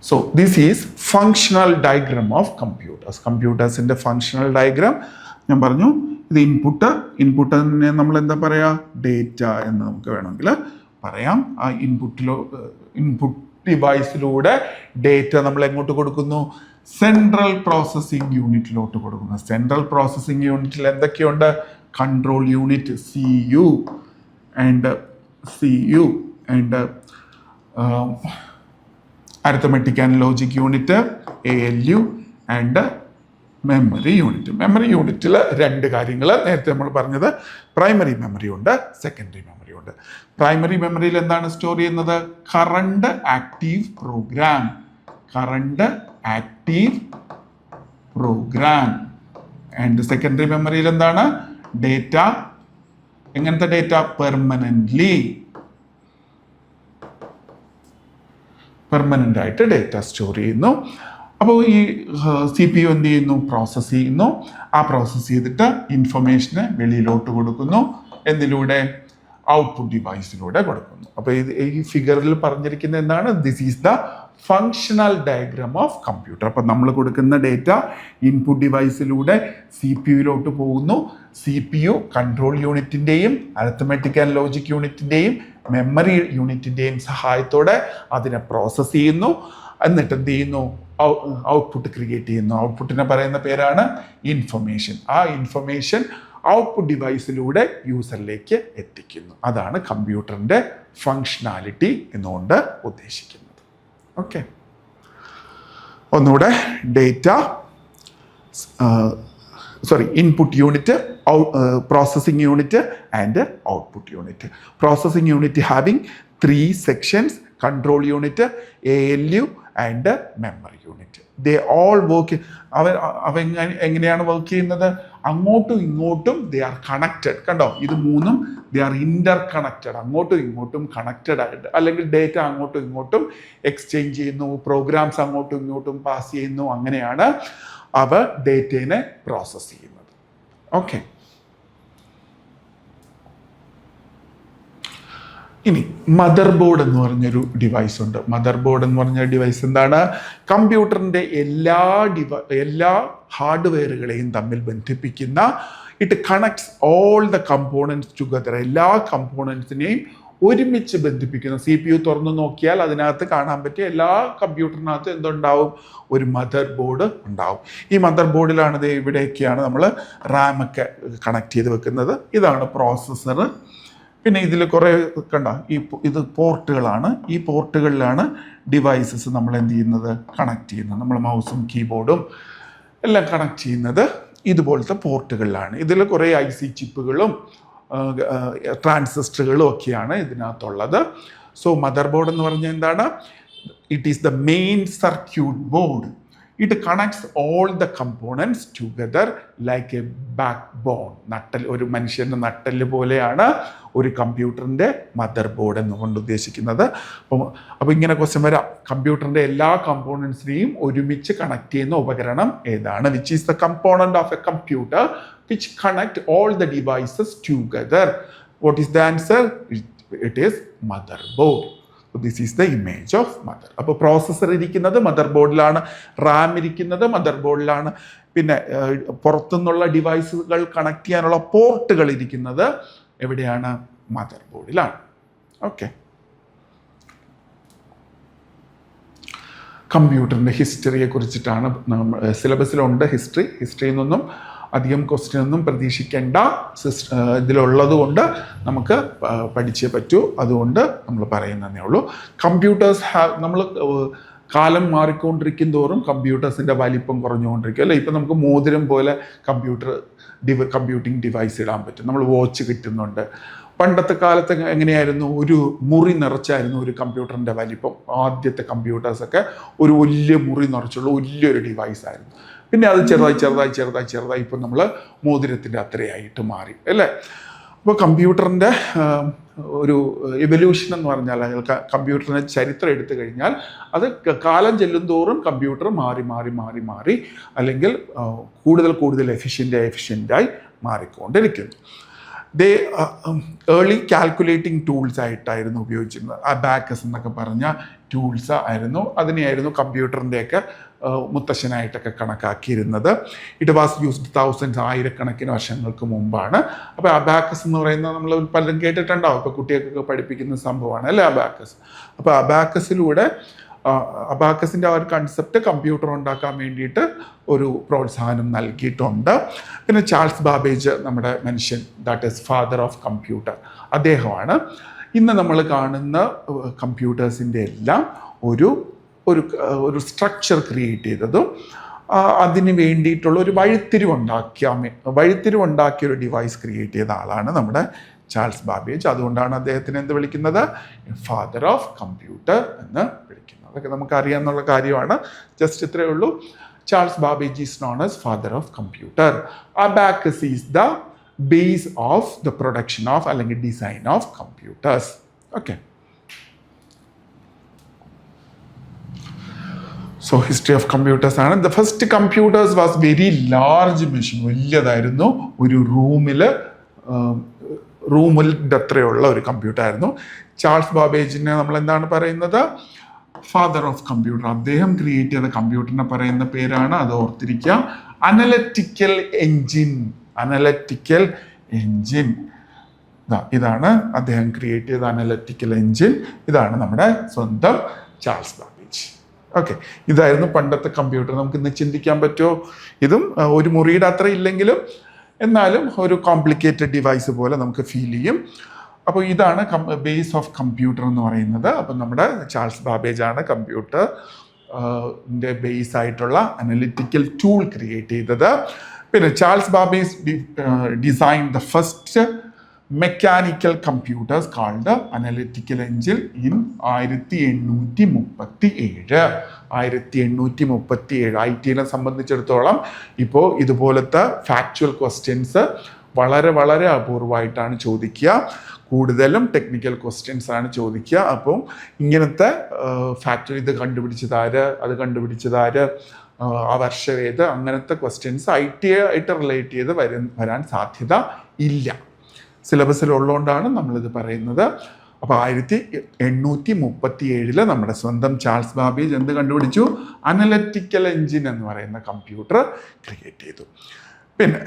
So this is functional diagram of computers. കമ്പ്യൂട്ടേഴ്സിൻ്റെ ഫങ്ഷണൽ ഡയഗ്രാം ഞാൻ പറഞ്ഞു. ഇത് ഇൻപുട്ടിനെ നമ്മൾ എന്താ പറയുക, ഡേറ്റ എന്ന് നമുക്ക് വേണമെങ്കിൽ പറയാം. ആ ഇൻപുട്ട് ഡിവൈസിലൂടെ ഡേറ്റ നമ്മൾ എങ്ങോട്ട് കൊടുക്കുന്നു, സെൻട്രൽ പ്രോസസ്സിംഗ് യൂണിറ്റിലോട്ട് കൊടുക്കുന്നു. സെൻട്രൽ പ്രോസസ്സിംഗ് യൂണിറ്റിൽ എന്തൊക്കെയുണ്ട്, control unit CPU and arithmetic and logic unit ALU and memory unit. Memory യൂണിറ്റിൽ രണ്ട് കാര്യങ്ങൾ നേരത്തെ നമ്മൾ പറഞ്ഞത്, പ്രൈമറി മെമ്മറി ഉണ്ട്, സെക്കൻഡറി മെമ്മറി ഉണ്ട്. പ്രൈമറി മെമ്മറിയിൽ എന്താണ് സ്റ്റോർ ചെയ്യുന്നത്, current active program. And secondary മെമ്മറിയിൽ എന്താണ്, ഡേറ്റ. എങ്ങനത്തെ ഡേറ്റ, പെർമനൻ്റ് ആയിട്ട് ഡേറ്റ സ്റ്റോർ ചെയ്യുന്നു. അപ്പോൾ ഈ CPU എന്ത് ചെയ്യുന്നു, പ്രോസസ്സ് ചെയ്യുന്നു. ആ പ്രോസസ്സ് ചെയ്തിട്ട് ഇൻഫർമേഷന് വെളിയിലോട്ട് കൊടുക്കുന്നു. എന്തിലൂടെ, ഔട്ട്പുട്ട് ഡിവൈസിലൂടെ കൊടുക്കുന്നു. അപ്പോൾ ഈ ഫിഗറിൽ പറഞ്ഞിരിക്കുന്നത് എന്താണ്, this is the functional diagram of computer. അപ്പം നമ്മൾ കൊടുക്കുന്ന ഡേറ്റ ഇൻപുട്ട് ഡിവൈസിലൂടെ CPU പോകുന്നു. CPU കൺട്രോൾ യൂണിറ്റിൻ്റെയും അരിത്തമെറ്റിക് ആൻഡ് ലോജിക് യൂണിറ്റിൻ്റെയും മെമ്മറി യൂണിറ്റിൻ്റെയും സഹായത്തോടെ അതിനെ പ്രോസസ്സ് ചെയ്യുന്നു. എന്നിട്ട് എന്ത് ചെയ്യുന്നു, ഔട്ട്പുട്ട് ക്രിയേറ്റ് ചെയ്യുന്നു. ഔട്ട്പുട്ടിനെ പറയുന്ന പേരാണ് ഇൻഫർമേഷൻ. ആ ഇൻഫർമേഷൻ ഔട്ട്പുട്ട് ഡിവൈസിലൂടെ യൂസറിലേക്ക് എത്തിക്കുന്നു. അതാണ് കമ്പ്യൂട്ടറിൻ്റെ ഫങ്ഷനാലിറ്റി എന്നുകൊണ്ട് ഉദ്ദേശിക്കുന്നത്. ഓക്കെ, ഒന്നുകൂടെ, input unit, processing unit and output unit. Processing unit having 3 sections, control unit, ALU and memory unit. They all work. അവ എങ്ങനെയാണ് വർക്ക് ചെയ്യുന്നത്, അങ്ങോട്ടും ഇങ്ങോട്ടും ദേ ആർ കണക്റ്റഡ്. കണ്ടോ, ഇത് മൂന്നും ദേ ആർ ഇന്റർ കണക്റ്റഡ്. അങ്ങോട്ടും ഇങ്ങോട്ടും കണക്റ്റഡ് ആയിട്ട്, അല്ലെങ്കിൽ ഡേറ്റ അങ്ങോട്ടും ഇങ്ങോട്ടും എക്സ്ചേഞ്ച് ചെയ്യുന്നു, പ്രോഗ്രാംസ് അങ്ങോട്ടും ഇങ്ങോട്ടും പാസ് ചെയ്യുന്നു. അങ്ങനെയാണ് അവ ഡേറ്റയെ പ്രോസസ്സ് ചെയ്യുന്നത്. ഓക്കെ, ഇനി മദർ ബോർഡ് എന്ന് പറഞ്ഞൊരു ഡിവൈസ് ഉണ്ട്. മദർ ബോർഡ് എന്ന് പറഞ്ഞ ഡിവൈസ് എന്താണ്, കമ്പ്യൂട്ടറിൻ്റെ എല്ലാ ഹാർഡ്വെയറുകളെയും തമ്മിൽ ബന്ധിപ്പിക്കുന്ന, it connects all the components together. എല്ലാ കമ്പോണൻസിനെയും ഒരുമിച്ച് ബന്ധിപ്പിക്കുന്ന. CPU തുറന്നു നോക്കിയാൽ അതിനകത്ത് കാണാൻ പറ്റിയ എല്ലാ കമ്പ്യൂട്ടറിനകത്ത് എന്തുണ്ടാവും, ഒരു മദർ ബോർഡ് ഉണ്ടാവും. ഈ മദർ ബോർഡിലാണ് ഇവിടെയൊക്കെയാണ് നമ്മൾ റാമൊക്കെ കണക്ട് ചെയ്ത് വെക്കുന്നത്. ഇതാണ് പ്രോസസ്സർ. പിന്നെ ഇതിൽ കുറേ ഇത് പോർട്ടുകളാണ്. ഈ പോർട്ടുകളിലാണ് ഡിവൈസസ് നമ്മൾ എന്ത് ചെയ്യുന്നത്, കണക്ട് ചെയ്യുന്നത്. നമ്മൾ മൗസും കീബോർഡും എല്ലാം കണക്ട് ചെയ്യുന്നത് ഇതുപോലത്തെ പോർട്ടുകളിലാണ്. ഇതിൽ കുറേ IC ചിപ്പുകളും ട്രാൻസിസ്റ്ററുകളും ഒക്കെയാണ് ഇതിനകത്തുള്ളത്. സോ മദർ ബോർഡ് എന്ന് പറഞ്ഞാൽ എന്താണ്, it is the main circuit board. It connects all the components together like a backbone. ഒരു മനുഷ്യൻ്റെ നട്ടല് പോലെയാണ് ഒരു കമ്പ്യൂട്ടറിൻ്റെ മദർ ബോർഡ് എന്നുകൊണ്ട് ഉദ്ദേശിക്കുന്നത്. അപ്പോൾ ഇങ്ങനെ ക്വസ്റ്റ്യൻ വരാം, കമ്പ്യൂട്ടറിൻ്റെ എല്ലാ കമ്പോണൻസിനെയും ഒരുമിച്ച് കണക്ട് ചെയ്യുന്ന ഉപകരണം ഏതാണ്? Which is the component of A computer which connect all the devices together? What is the answer? It is mother board. This is the image of mother. അപ്പോൾ പ്രോസസ്സർ ഇരിക്കുന്നത് മദർ ബോർഡിലാണ്, റാം ഇരിക്കുന്നത് മദർ ബോർഡിലാണ്, പിന്നെ പുറത്തുനിന്നുള്ള ഡിവൈസുകൾ connect ചെയ്യാനുള്ള പോർട്ടുകൾ ഇരിക്കുന്നത് എവിടെയാണ്? Mother ബോർഡിലാണ്. Okay. കമ്പ്യൂട്ടറിൻ്റെ ഹിസ്റ്ററിയെ കുറിച്ചിട്ടാണ് സിലബസിലുണ്ട്. ഹിസ്റ്ററിയിൽ നിന്നും അധികം ക്വസ്റ്റ്യൻ ഒന്നും പ്രതീക്ഷിക്കേണ്ട, ഇതിലുള്ളത് കൊണ്ട് നമുക്ക് പഠിച്ചേ പറ്റൂ, അതുകൊണ്ട് നമ്മൾ പറയുന്നതേ ഉള്ളൂ. കമ്പ്യൂട്ടേഴ്സ് നമ്മൾ കാലം മാറിക്കൊണ്ടിരിക്കും തോറും കമ്പ്യൂട്ടേഴ്സിൻ്റെ വലിപ്പം കുറഞ്ഞുകൊണ്ടിരിക്കും അല്ലേ. ഇപ്പം നമുക്ക് മോതിരം പോലെ കമ്പ്യൂട്ടിംഗ് ഡിവൈസ് ഇടാൻ പറ്റും, നമ്മൾ വാച്ച് കിട്ടുന്നുണ്ട്. പണ്ടത്തെ കാലത്ത് എങ്ങനെയായിരുന്നു? ഒരു മുറി നിറച്ചായിരുന്നു ഒരു കമ്പ്യൂട്ടറിൻ്റെ വലിപ്പം. ആദ്യത്തെ കമ്പ്യൂട്ടേഴ്സൊക്കെ ഒരു വലിയ മുറി നിറച്ചുള്ള വലിയൊരു ഡിവൈസായിരുന്നു. പിന്നെ അത് ചെറുതായി ഇപ്പം നമ്മൾ മോതിരത്തിൻ്റെ അത്രയായിട്ട് മാറി അല്ലേ. അപ്പോൾ കമ്പ്യൂട്ടറിൻ്റെ ഒരു എവല്യൂഷൻ എന്ന് പറഞ്ഞാൽ, കമ്പ്യൂട്ടറിൻ്റെ ചരിത്രം എടുത്തു കഴിഞ്ഞാൽ അത് കാലം ചെല്ലുന്തോറും കമ്പ്യൂട്ടർ മാറി അല്ലെങ്കിൽ കൂടുതൽ എഫിഷ്യൻ്റായി മാറിക്കൊണ്ടിരിക്കുന്നു. ഏർലി കാൽക്കുലേറ്റിംഗ് ടൂൾസ് ആയിട്ടായിരുന്നു ഉപയോഗിച്ചിരുന്നത്. അബാക്കസ് എന്നൊക്കെ പറഞ്ഞ ടൂൾസ് ആയിരുന്നു, അതിനെയായിരുന്നു കമ്പ്യൂട്ടറിൻ്റെയൊക്കെ മുത്തശ്ശനായിട്ടൊക്കെ കണക്കാക്കിയിരുന്നത്. ഇറ്റ് വാസ് യൂസ്ഡ് ആയിരക്കണക്കിന് വർഷങ്ങൾക്ക് മുമ്പാണ്. അപ്പോൾ അബാക്കസ് എന്ന് പറയുന്നത് നമ്മൾ പലരും കേട്ടിട്ടുണ്ടാവും, ഇപ്പോൾ കുട്ടികൾക്കൊക്കെ പഠിപ്പിക്കുന്ന സംഭവമാണ് അല്ലേ അബാക്കസ്. അപ്പോൾ അബാക്കസിൻ്റെ ആ ഒരു കൺസെപ്റ്റ് കമ്പ്യൂട്ടർ ഉണ്ടാക്കാൻ വേണ്ടിയിട്ട് ഒരു പ്രോത്സാഹനം നൽകിയിട്ടുണ്ട്. പിന്നെ ചാൾസ് ബാബേജ്, നമ്മുടെ മനുഷ്യൻ, that is father of computer, അദ്ദേഹമാണ് ഇന്ന് നമ്മൾ കാണുന്ന കമ്പ്യൂട്ടേഴ്സിൻ്റെ എല്ലാം ഒരു സ്ട്രക്ചർ ക്രിയേറ്റ് ചെയ്തതും അതിന് വേണ്ടിയിട്ടുള്ള ഒരു വഴിത്തിരിവുണ്ടാക്കിയ ഒരു ഡിവൈസ് ക്രിയേറ്റ് ചെയ്ത ആളാണ് നമ്മുടെ ചാൾസ് ബാബേജ്. അതുകൊണ്ടാണ് അദ്ദേഹത്തിന് എന്ത് വിളിക്കുന്നത്? ഫാദർ ഓഫ് കമ്പ്യൂട്ടർ എന്ന് വിളിക്കുന്നത്. അതൊക്കെ നമുക്കറിയാമെന്നുള്ള കാര്യമാണ്. ജസ്റ്റ് ഇത്രയേ ഉള്ളൂ. Charles Babbage is known as father of computer. Abacus is the base of the production of അല്ലെങ്കിൽ design of computers. Okay. So history of computers ആണ്. The first computers was very large machine, വലിയതായിരുന്നു. ഒരു റൂമിൻ്റെ അത്രയുള്ള ഒരു computer ആയിരുന്നു. Charles ബാബേജിനെ നമ്മൾ എന്താണ് പറയുന്നത്? Father of computer. അദ്ദേഹം ക്രിയേറ്റ് ചെയ്ത കമ്പ്യൂട്ടറിനെ പറയുന്ന പേരാണ്, അത് ഓർത്തിരിക്കുക, അനലറ്റിക്കൽ എൻജിൻ. ഇതാണ് അദ്ദേഹം ക്രിയേറ്റ് ചെയ്ത അനലറ്റിക്കൽ എൻജിൻ. ഇതാണ് നമ്മുടെ സ്വന്തം ചാൾസ് ബാബേജ്. ഓക്കെ. ഇതായിരുന്നു പണ്ടത്തെ കമ്പ്യൂട്ടർ. നമുക്ക് ഇന്ന് ചിന്തിക്കാൻ പറ്റുമോ? ഇതും ഒരു മുറിയുടെ അത്ര ഇല്ലെങ്കിലും എന്നാലും ഒരു കോംപ്ലിക്കേറ്റഡ് ഡിവൈസ് പോലെ നമുക്ക് ഫീൽ ചെയ്യും. അപ്പോൾ ഇതാണ് ബേസ് ഓഫ് കമ്പ്യൂട്ടർ എന്ന് പറയുന്നത്. അപ്പം നമ്മുടെ ചാൾസ് ബാബേജ് ആണ് കമ്പ്യൂട്ടറിൻ്റെ ബേസ് ആയിട്ടുള്ള അനലിറ്റിക്കൽ ടൂൾ ക്രിയേറ്റ് ചെയ്തത്. പിന്നെ Charles Babbage design the first mechanical computers called analytical engine in 1837. IT-നെ സംബന്ധിച്ചിടത്തോളം ഇപ്പോൾ ഇതുപോലത്തെ ഫാക്ച്വൽ ക്വസ്റ്റ്യൻസ് വളരെ അപൂർവമായിട്ടാണ് ചോദിക്കുക. കൂടുതലും ടെക്നിക്കൽ ക്വസ്റ്റ്യൻസ് ആണ് ചോദിക്കുക. അപ്പോൾ ഇങ്ങനത്തെ ഫാക്ച്വൽ, ഇത് കണ്ടുപിടിച്ചതാര്, അത് കണ്ടുപിടിച്ചതാര്, ആ വർഷം ഏത്, അങ്ങനത്തെ ക്വസ്റ്റ്യൻസ് IT ആയിട്ട് റിലേറ്റ് ചെയ്ത് വരാൻ സാധ്യത ഇല്ല. സിലബസിലുള്ളതുകൊണ്ടാണ് നമ്മളിത് പറയുന്നത്. അപ്പോൾ 1837 നമ്മുടെ സ്വന്തം ചാൾസ് ബാബേജ് എന്ത് കണ്ടുപിടിച്ചു? അനലറ്റിക്കൽ എഞ്ചിൻ എന്ന് പറയുന്ന കമ്പ്യൂട്ടർ ക്രിയേറ്റ് ചെയ്തു. പിന്നെ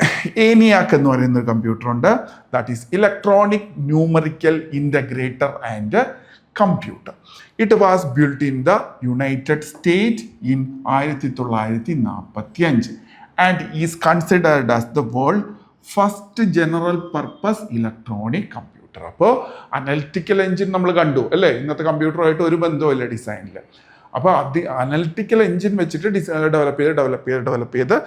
ഏനിയാക്ക് എന്ന് പറയുന്ന ഒരു കമ്പ്യൂട്ടർ ഉണ്ട്. That is electronic numerical integrator and computer. It was built in the United state in 1945 and is considered as the world first general purpose electronic computer. അപ്പോൾ analytical engine നമ്മൾ കണ്ടു അല്ലേ, ഇന്നത്തെ കമ്പ്യൂട്ടറുമായിട്ട് ഒരു ബന്ധവുമില്ല ഡിസൈനിൽ. അപ്പോൾ അനലിറ്റിക്കൽ എഞ്ചിൻ വെച്ചിട്ട് ഡെവലപ്പ് ചെയ്ത്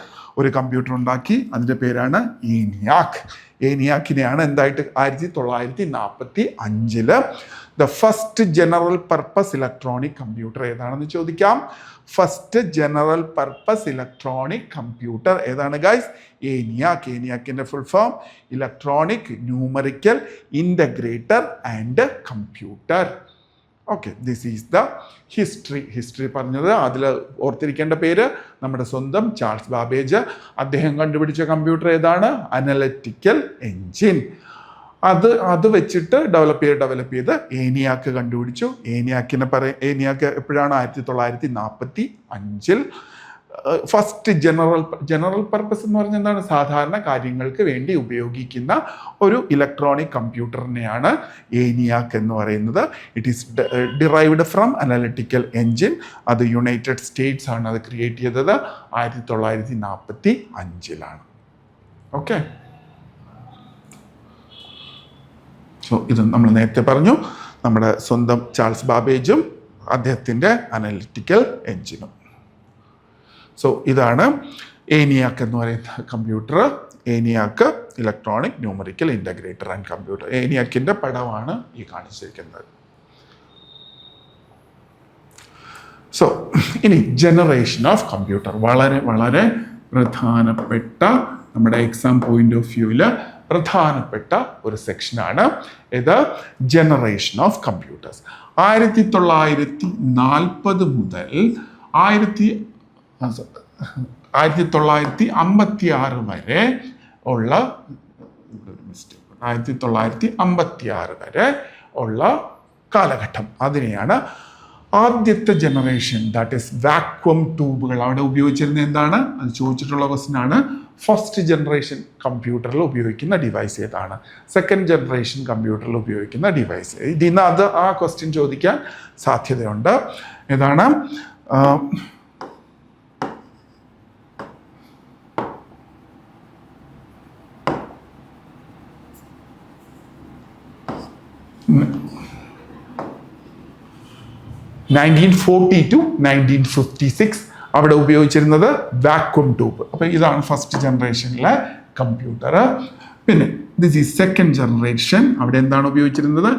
ഒരു കമ്പ്യൂട്ടർ ഉണ്ടാക്കി. അതിൻ്റെ പേരാണ് ഏനിയാക്ക്. ഏനിയാക്കിനെയാണ് എന്തായിട്ട് 1945 the first general purpose electronic computer ഏതാണെന്ന് ചോദിക്കാം. First general purpose electronic computer ഏതാണ് ഗൈസ്? ഏനിയാക്ക്. ഏനിയാക്കിൻ്റെ full form electronic numerical integrator and computer. Okay, this is the history പറഞ്ഞത്. അതിൽ ഓർത്തിരിക്കേണ്ട പേര് നമ്മുടെ സ്വന്തം ചാൾസ് ബാബേജ്. അദ്ദേഹം കണ്ടുപിടിച്ച കമ്പ്യൂട്ടർ ഏതാണ്? Analytical engine. അത് വെച്ചിട്ട് ഡെവലപ്പ് ചെയ്ത് ഏനിയാക്ക് കണ്ടുപിടിച്ചു. ഏനിയാക്ക് എപ്പോഴാണ് 1945 ഫസ്റ്റ് ജനറൽ പർപ്പസ് എന്ന് പറഞ്ഞാൽ എന്താണ്, സാധാരണ കാര്യങ്ങൾക്ക് വേണ്ടി ഉപയോഗിക്കുന്ന ഒരു ഇലക്ട്രോണിക് കമ്പ്യൂട്ടറിനെയാണ് ഏനിയാക്ക് എന്ന് പറയുന്നത്. It is derived from analytical engine. അത് യുണൈറ്റഡ് സ്റ്റേറ്റ്സ് ആണ് അത് ക്രിയേറ്റ് ചെയ്തത് 1945. ഓക്കെ, സോ ഇത് നമ്മൾ നേരത്തെ പറഞ്ഞു, നമ്മുടെ സ്വന്തം ചാൾസ് ബാബേജും അദ്ദേഹത്തിൻ്റെ അനലിറ്റിക്കൽ എൻജിനും. സോ ഇതാണ് ഏനിയാക്ക് എന്ന് പറയുന്ന computer. ENIAC electronic numerical integrator and computer. ഏനിയാക്കിൻ്റെ പടമാണ് ഈ കാണിച്ചിരിക്കുന്നത്. സോ ഇനി ജനറേഷൻ ഓഫ് കമ്പ്യൂട്ടർ, വളരെ വളരെ പ്രധാനപ്പെട്ട, നമ്മുടെ എക്സാം പോയിന്റ് ഓഫ് വ്യൂവിൽ പ്രധാനപ്പെട്ട ഒരു സെക്ഷനാണ് ഇത്, ജനറേഷൻ ഓഫ് കമ്പ്യൂട്ടേഴ്സ്. 1940 മുതൽ 1956 വരെ ഉള്ള 1956 വരെ ഉള്ള കാലഘട്ടം, അതിനെയാണ് ആദ്യത്തെ ജനറേഷൻ, ദാറ്റ് ഈസ് വാക്വം ട്യൂബുകൾ. അവിടെ ഉപയോഗിച്ചിരുന്നത് എന്താണ്, അത് ചോദിച്ചിട്ടുള്ള ക്വസ്റ്റ്യൻ ആണ്. ഫസ്റ്റ് ജനറേഷൻ കമ്പ്യൂട്ടറിൽ ഉപയോഗിക്കുന്ന ഡിവൈസ് ഏതാണ്, സെക്കൻഡ് ജനറേഷൻ കമ്പ്യൂട്ടറിൽ ഉപയോഗിക്കുന്ന ഡിവൈസ്. ഇതിൽ നിന്ന് ആ ക്വസ്റ്റ്യൻ ചോദിക്കാൻ സാധ്യതയുണ്ട്. ഏതാണ്, (1940 to 1956) അവിടെ ഉപയോഗിച്ചിരുന്നത് വാക്വം ട്യൂബ്. അപ്പം ഇതാണ് ഫസ്റ്റ് ജനറേഷനിലെ കമ്പ്യൂട്ടർ. പിന്നെ ദിസ് ഈസ് സെക്കൻഡ് ജനറേഷൻ. അവിടെ എന്താണ് ഉപയോഗിച്ചിരുന്നത്,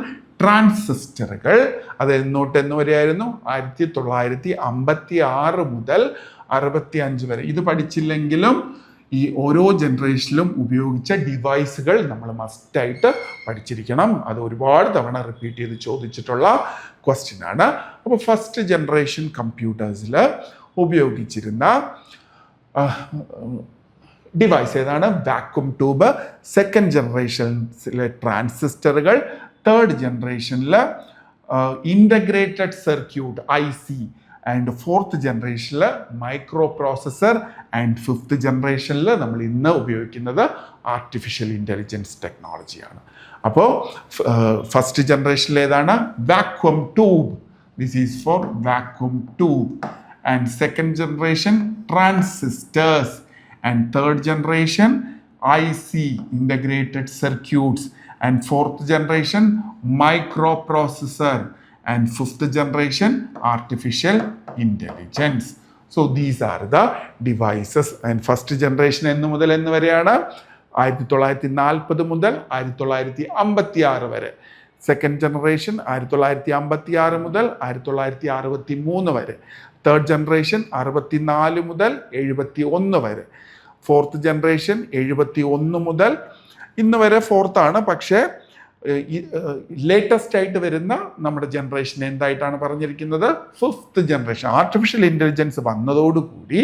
ട്രാൻസിസ്റ്ററുകൾ. അത് എന്ന് വരെയായിരുന്നു, 1956 മുതൽ 65 വരെ. ഇത് പഠിച്ചില്ലെങ്കിലും ഈ ഓരോ ജനറേഷനിലും ഉപയോഗിച്ച ഡിവൈസുകൾ നമ്മൾ മസ്റ്റായിട്ട് പഠിച്ചിരിക്കണം. അത് ഒരുപാട് തവണ റിപ്പീറ്റ് ചെയ്ത് ചോദിച്ചിട്ടുള്ള ക്വസ്റ്റ്യൻ ആണ്. അപ്പോൾ ഫസ്റ്റ് ജനറേഷൻ കമ്പ്യൂട്ടേഴ്സിൽ ഉപയോഗിച്ചിരുന്ന ഡിവൈസ് ഏതാണ്, വാക്വം ട്യൂബ്. സെക്കൻഡ് ജനറേഷനിലെ ട്രാൻസിസ്റ്ററുകൾ. തേർഡ് ജനറേഷനിൽ integrated circuit IC. And fourth ജനറേഷനിൽ മൈക്രോ പ്രോസസ്സർ. ആൻഡ് ഫിഫ്ത്ത് ജനറേഷനിൽ നമ്മൾ ഇന്ന് ഉപയോഗിക്കുന്നത് ആർട്ടിഫിഷ്യൽ ഇൻ്റലിജൻസ് ടെക്നോളജിയാണ്. അപ്പോൾ ഫസ്റ്റ് ജനറേഷനിൽ ഏതാണ്, vacuum tube. This is for vacuum tube. And second generation transistors. And third generation IC, integrated circuits. And fourth generation microprocessor. And fifth generation artificial intelligence. So these are the devices. And first generation എന്ന് മുതൽ എന്ന് വരെയാണ്, 1940 മുതൽ 1956 വരെ. Second generation 1956 മുതൽ 1963 വരെ. Third generation 64 മുതൽ 71 വരെ. ഫോർത്ത് ജനറേഷൻ 71 മുതൽ ഇന്ന് വരെ ഫോർത്താണ്. പക്ഷേ ലേറ്റസ്റ്റ് ആയിട്ട് വരുന്ന നമ്മുടെ ജനറേഷൻ എന്തായിട്ടാണ് പറഞ്ഞിരിക്കുന്നത്, ഫിഫ്ത്ത് ജനറേഷൻ. ആർട്ടിഫിഷ്യൽ ഇൻ്റലിജൻസ് വന്നതോടുകൂടി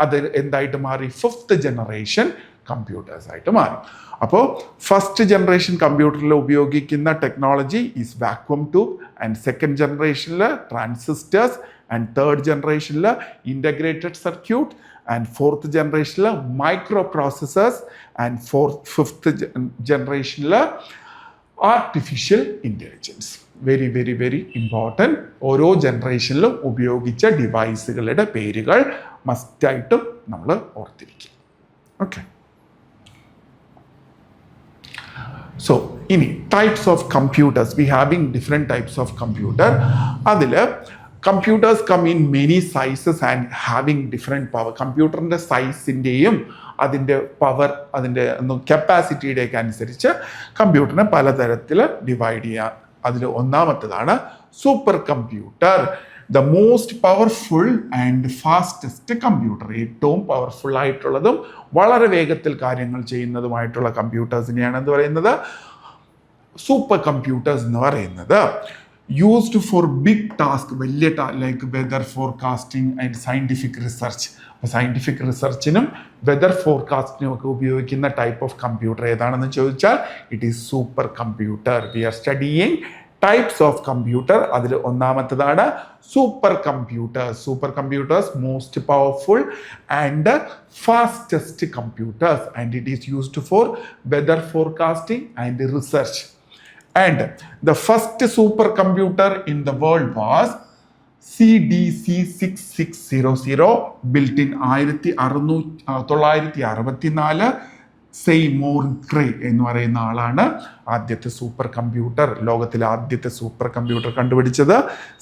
അത് എന്തായിട്ട് മാറി, ഫിഫ്ത്ത് ജനറേഷൻ കമ്പ്യൂട്ടേഴ്സ് ആയിട്ട് മാറി. അപ്പോൾ ഫസ്റ്റ് ജനറേഷൻ കമ്പ്യൂട്ടറിൽ ഉപയോഗിക്കുന്ന technology is vacuum tube. And second ജനറേഷനിൽ ട്രാൻസിസ്റ്റേഴ്സ്. ആൻഡ് തേർഡ് ജനറേഷനിൽ ഇൻ്റഗ്രേറ്റഡ് സർക്യൂട്ട്. ആൻഡ് ഫോർത്ത് ജനറേഷനിൽ മൈക്രോ പ്രോസസ്സേഴ്സ്. ആൻഡ് ഫിഫ്ത്ത് ജനറേഷനിൽ artificial intelligence. Very very very important. ഓരോ ജനറേഷനിലും ഉപയോഗിച്ച ഡിവൈസുകളുടെ പേരുകൾ മസ്റ്റായിട്ടും നമ്മൾ ഓർത്തിരിക്കുക. ഓക്കെ, സോ ഇനി types of computers. We having different types of computer. അതിൽ computers come in many sizes and having different power. കമ്പ്യൂട്ടറിൻ്റെ സൈസിൻ്റെയും അതിൻ്റെ പവർ, അതിൻ്റെ കപ്പാസിറ്റിയുടെയൊക്കെ അനുസരിച്ച് കമ്പ്യൂട്ടറിനെ പലതരത്തിൽ ഡിവൈഡ് ചെയ്യാം. അതിൽ ഒന്നാമത്തേതാണ് supercomputer. The most powerful and fastest computer. ഏറ്റവും പവർഫുൾ ആയിട്ടുള്ളതും വളരെ വേഗത്തിൽ കാര്യങ്ങൾ ചെയ്യുന്നതുമായിട്ടുള്ള കമ്പ്യൂട്ടേഴ്സിനെയാണ് എന്ത് പറയുന്നത്, സൂപ്പർ കമ്പ്യൂട്ടേഴ്സ് എന്ന് പറയുന്നത്. used for big task, വലിയ like weather forecasting and scientific research. അപ്പോൾ സയൻറ്റിഫിക് റിസർച്ചിനും വെതർ ഫോർകാസ്റ്റിനും ഒക്കെ ഉപയോഗിക്കുന്ന ടൈപ്പ് ഓഫ് കമ്പ്യൂട്ടർ ഏതാണെന്ന് ചോദിച്ചാൽ it is supercomputer. We are studying types of computer. അതിൽ ഒന്നാമത്തേതാണ് supercomputers. Supercomputers most powerful and fastest computers and it is used for weather forecasting and research. And the first supercomputer in the world was CDC 6600, built in 1964. Seymour grey എന്ന് പറയുന്ന ആളാണ് ആദ്യത്തെ super computer, ലോകത്തിലെ ആദ്യത്തെ super computer കണ്ടുപിടിച്ചത്.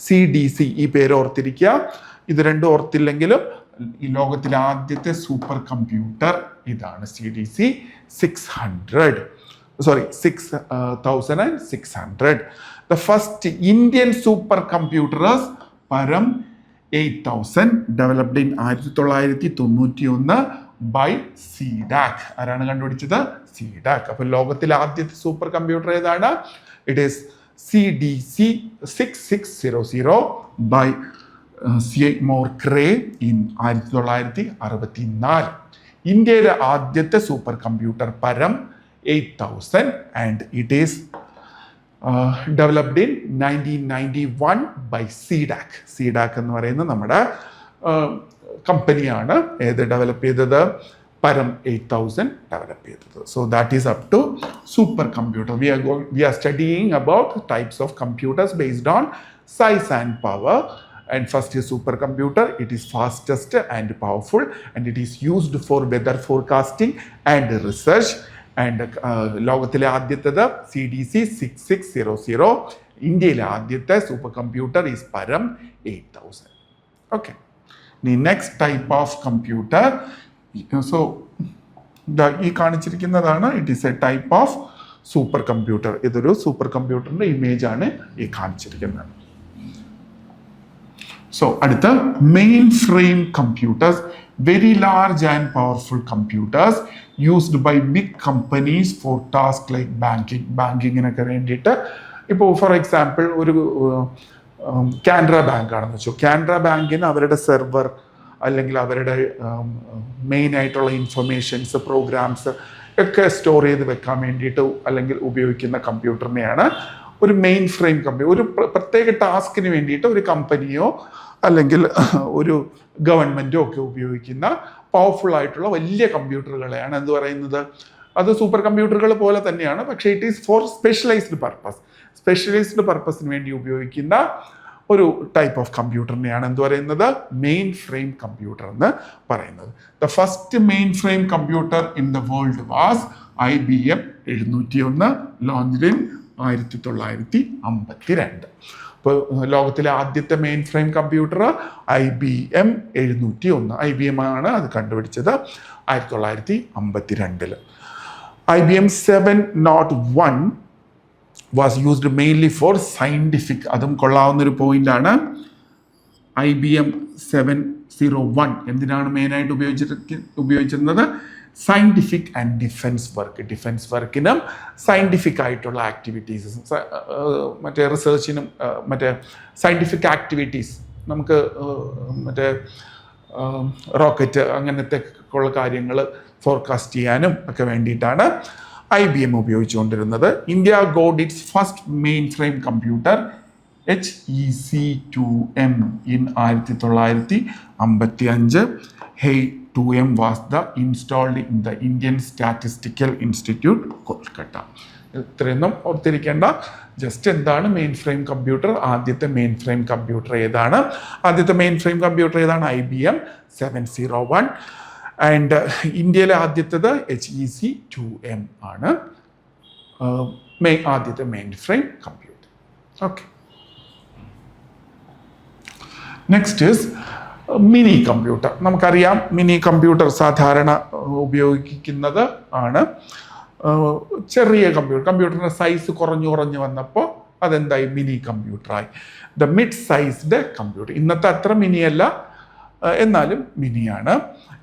CDC, ഈ പേര് ഓർത്തിരിക്കുക. ഇത് രണ്ടും ഓർത്തില്ലെങ്കിലും ഈ ലോകത്തിലെ ആദ്യത്തെ സൂപ്പർ കമ്പ്യൂട്ടർ ഇതാണ് CDC 6600. The first Indian supercomputer is Param 8000, developed in 1991 by CDAC. ആരാണ് കണ്ടുപിടിച്ചത്? CDAC. അപ്പോൾ ലോകത്തിലെ ആദ്യത്തെ സൂപ്പർ കമ്പ്യൂട്ടർ ഏതാണ്? It is CDC 6600 by Seymour grey in 1964. ഇന്ത്യയിലെ ആദ്യത്തെ സൂപ്പർ കമ്പ്യൂട്ടർ പരം 8000 and it is developed in 1991 by CDAC. CDAC എന്ന് പറയുന്ന നമ്മുടെ കമ്പനിയാണ് ഏത് ഡെവലപ്പ് ചെയ്തത്? പരം 8000 ഡെവലപ്പ് ചെയ്തത്. So that is up to supercomputer. We are studying about types of computers based on size and power. And first is supercomputer. It is fastest and powerful and it is used for weather forecasting and research. And ലോകത്തിലെ ആദ്യത്തേത് CDC 6600. ഇന്ത്യയിലെ ആദ്യത്തെ super computer is പരം 8000. Okay, ഇനി next type of computer. So ഈ കാണിച്ചിരിക്കുന്നതാണ് it is a type of supercomputer. ഇതൊരു സൂപ്പർ കമ്പ്യൂട്ടറിന്റെ ഇമേജ് ആണ് ഈ കാണിച്ചിരിക്കുന്നത്. So അടുത്ത mainframe computers, very large and powerful computers used by big companies for task like ബാങ്കിങ്ങിനൊക്കെ വേണ്ടിയിട്ട്. ഇപ്പോൾ ഫോർ എക്സാമ്പിൾ ഒരു കാനറ ബാങ്ക് ആണെന്ന് വെച്ചു. കാനറ ബാങ്കിന് അവരുടെ സെർവർ അല്ലെങ്കിൽ അവരുടെ മെയിൻ ആയിട്ടുള്ള ഇൻഫർമേഷൻസ്, പ്രോഗ്രാംസ് ഒക്കെ സ്റ്റോർ ചെയ്ത് വെക്കാൻ വേണ്ടിയിട്ട് അല്ലെങ്കിൽ ഉപയോഗിക്കുന്ന കമ്പ്യൂട്ടറിനെയാണ് ഒരു മെയിൻ ഫ്രെയിം കമ്പ്യൂട്ടർ. ഒരു പ്രത്യേക ടാസ്കിന് വേണ്ടിയിട്ട് ഒരു കമ്പനിയോ അല്ലെങ്കിൽ ഒരു ഗവൺമെൻറ്റോ ഒക്കെ ഉപയോഗിക്കുന്ന പവർഫുൾ ആയിട്ടുള്ള വലിയ കമ്പ്യൂട്ടറുകളെയാണ് എന്ത് പറയുന്നത്? അത് സൂപ്പർ കമ്പ്യൂട്ടറുകൾ പോലെ തന്നെയാണ്, പക്ഷേ it is for specialised purpose. Specialised പർപ്പസിന് വേണ്ടി ഉപയോഗിക്കുന്ന ഒരു ടൈപ്പ് ഓഫ് കമ്പ്യൂട്ടറിനെയാണ് എന്ത് പറയുന്നത്? മെയിൻ ഫ്രെയിം കമ്പ്യൂട്ടർ എന്ന് പറയുന്നത്. The first mainframe computer in the world was IBM 701, launched in 1952. ഇപ്പോൾ ലോകത്തിലെ ആദ്യത്തെ mainframe computer IBM 701. IBM ആണ് അത് കണ്ടുപിടിച്ചത് 1952. IBM 701 was used mainly for scientific. അതും കൊള്ളാവുന്നൊരു പോയിന്റാണ്. IBM 701 എന്തിനാണ് മെയിനായിട്ട് ഉപയോഗിച്ചിരുന്നത്? Scientific and defence work. Defence വർക്കിനും സയൻറ്റിഫിക് ആയിട്ടുള്ള ആക്ടിവിറ്റീസ്, മറ്റേ റിസർച്ചിനും മറ്റേ സയൻറ്റിഫിക് ആക്ടിവിറ്റീസ്, നമുക്ക് മറ്റേ റോക്കറ്റ് അങ്ങനത്തെ ഉള്ള കാര്യങ്ങൾ ഫോർകാസ്റ്റ് ചെയ്യാനും ഒക്കെ വേണ്ടിയിട്ടാണ് IBM ഉപയോഗിച്ചുകൊണ്ടിരുന്നത്. India got it's first mainframe computer HEC2M in 1955. HEC2M was installed in the Indian Statistical Institute, Kolkata. ഇത്രയൊന്നും ഓർത്തിരിക്കേണ്ട. ജസ്റ്റ് എന്താണ് മെയിൻ ഫ്രെയിം കമ്പ്യൂട്ടർ? ആദ്യത്തെ മെയിൻ ഫ്രെയിം കമ്പ്യൂട്ടർ ഏതാണ്? ആദ്യത്തെ മെയിൻ ഫ്രെയിം കമ്പ്യൂട്ടർ ഏതാണ്? IBM 701. ആൻഡ് ഇന്ത്യയിലെ ആദ്യത്തേത് HEC2M ആണ് ആദ്യത്തെ mainframe computer. Okay, next is mini computer. നമുക്കറിയാം മിനി കമ്പ്യൂട്ടർ സാധാരണ ഉപയോഗിക്കുന്നത് ആണ് ചെറിയ കമ്പ്യൂട്ടറിൻ്റെ സൈസ് കുറഞ്ഞു വന്നപ്പോൾ അതെന്തായി? മിനി കമ്പ്യൂട്ടറായി. The mid sized computer. ഇന്നത്തെ അത്ര മിനിയല്ല, എന്നാലും മിനിയാണ്.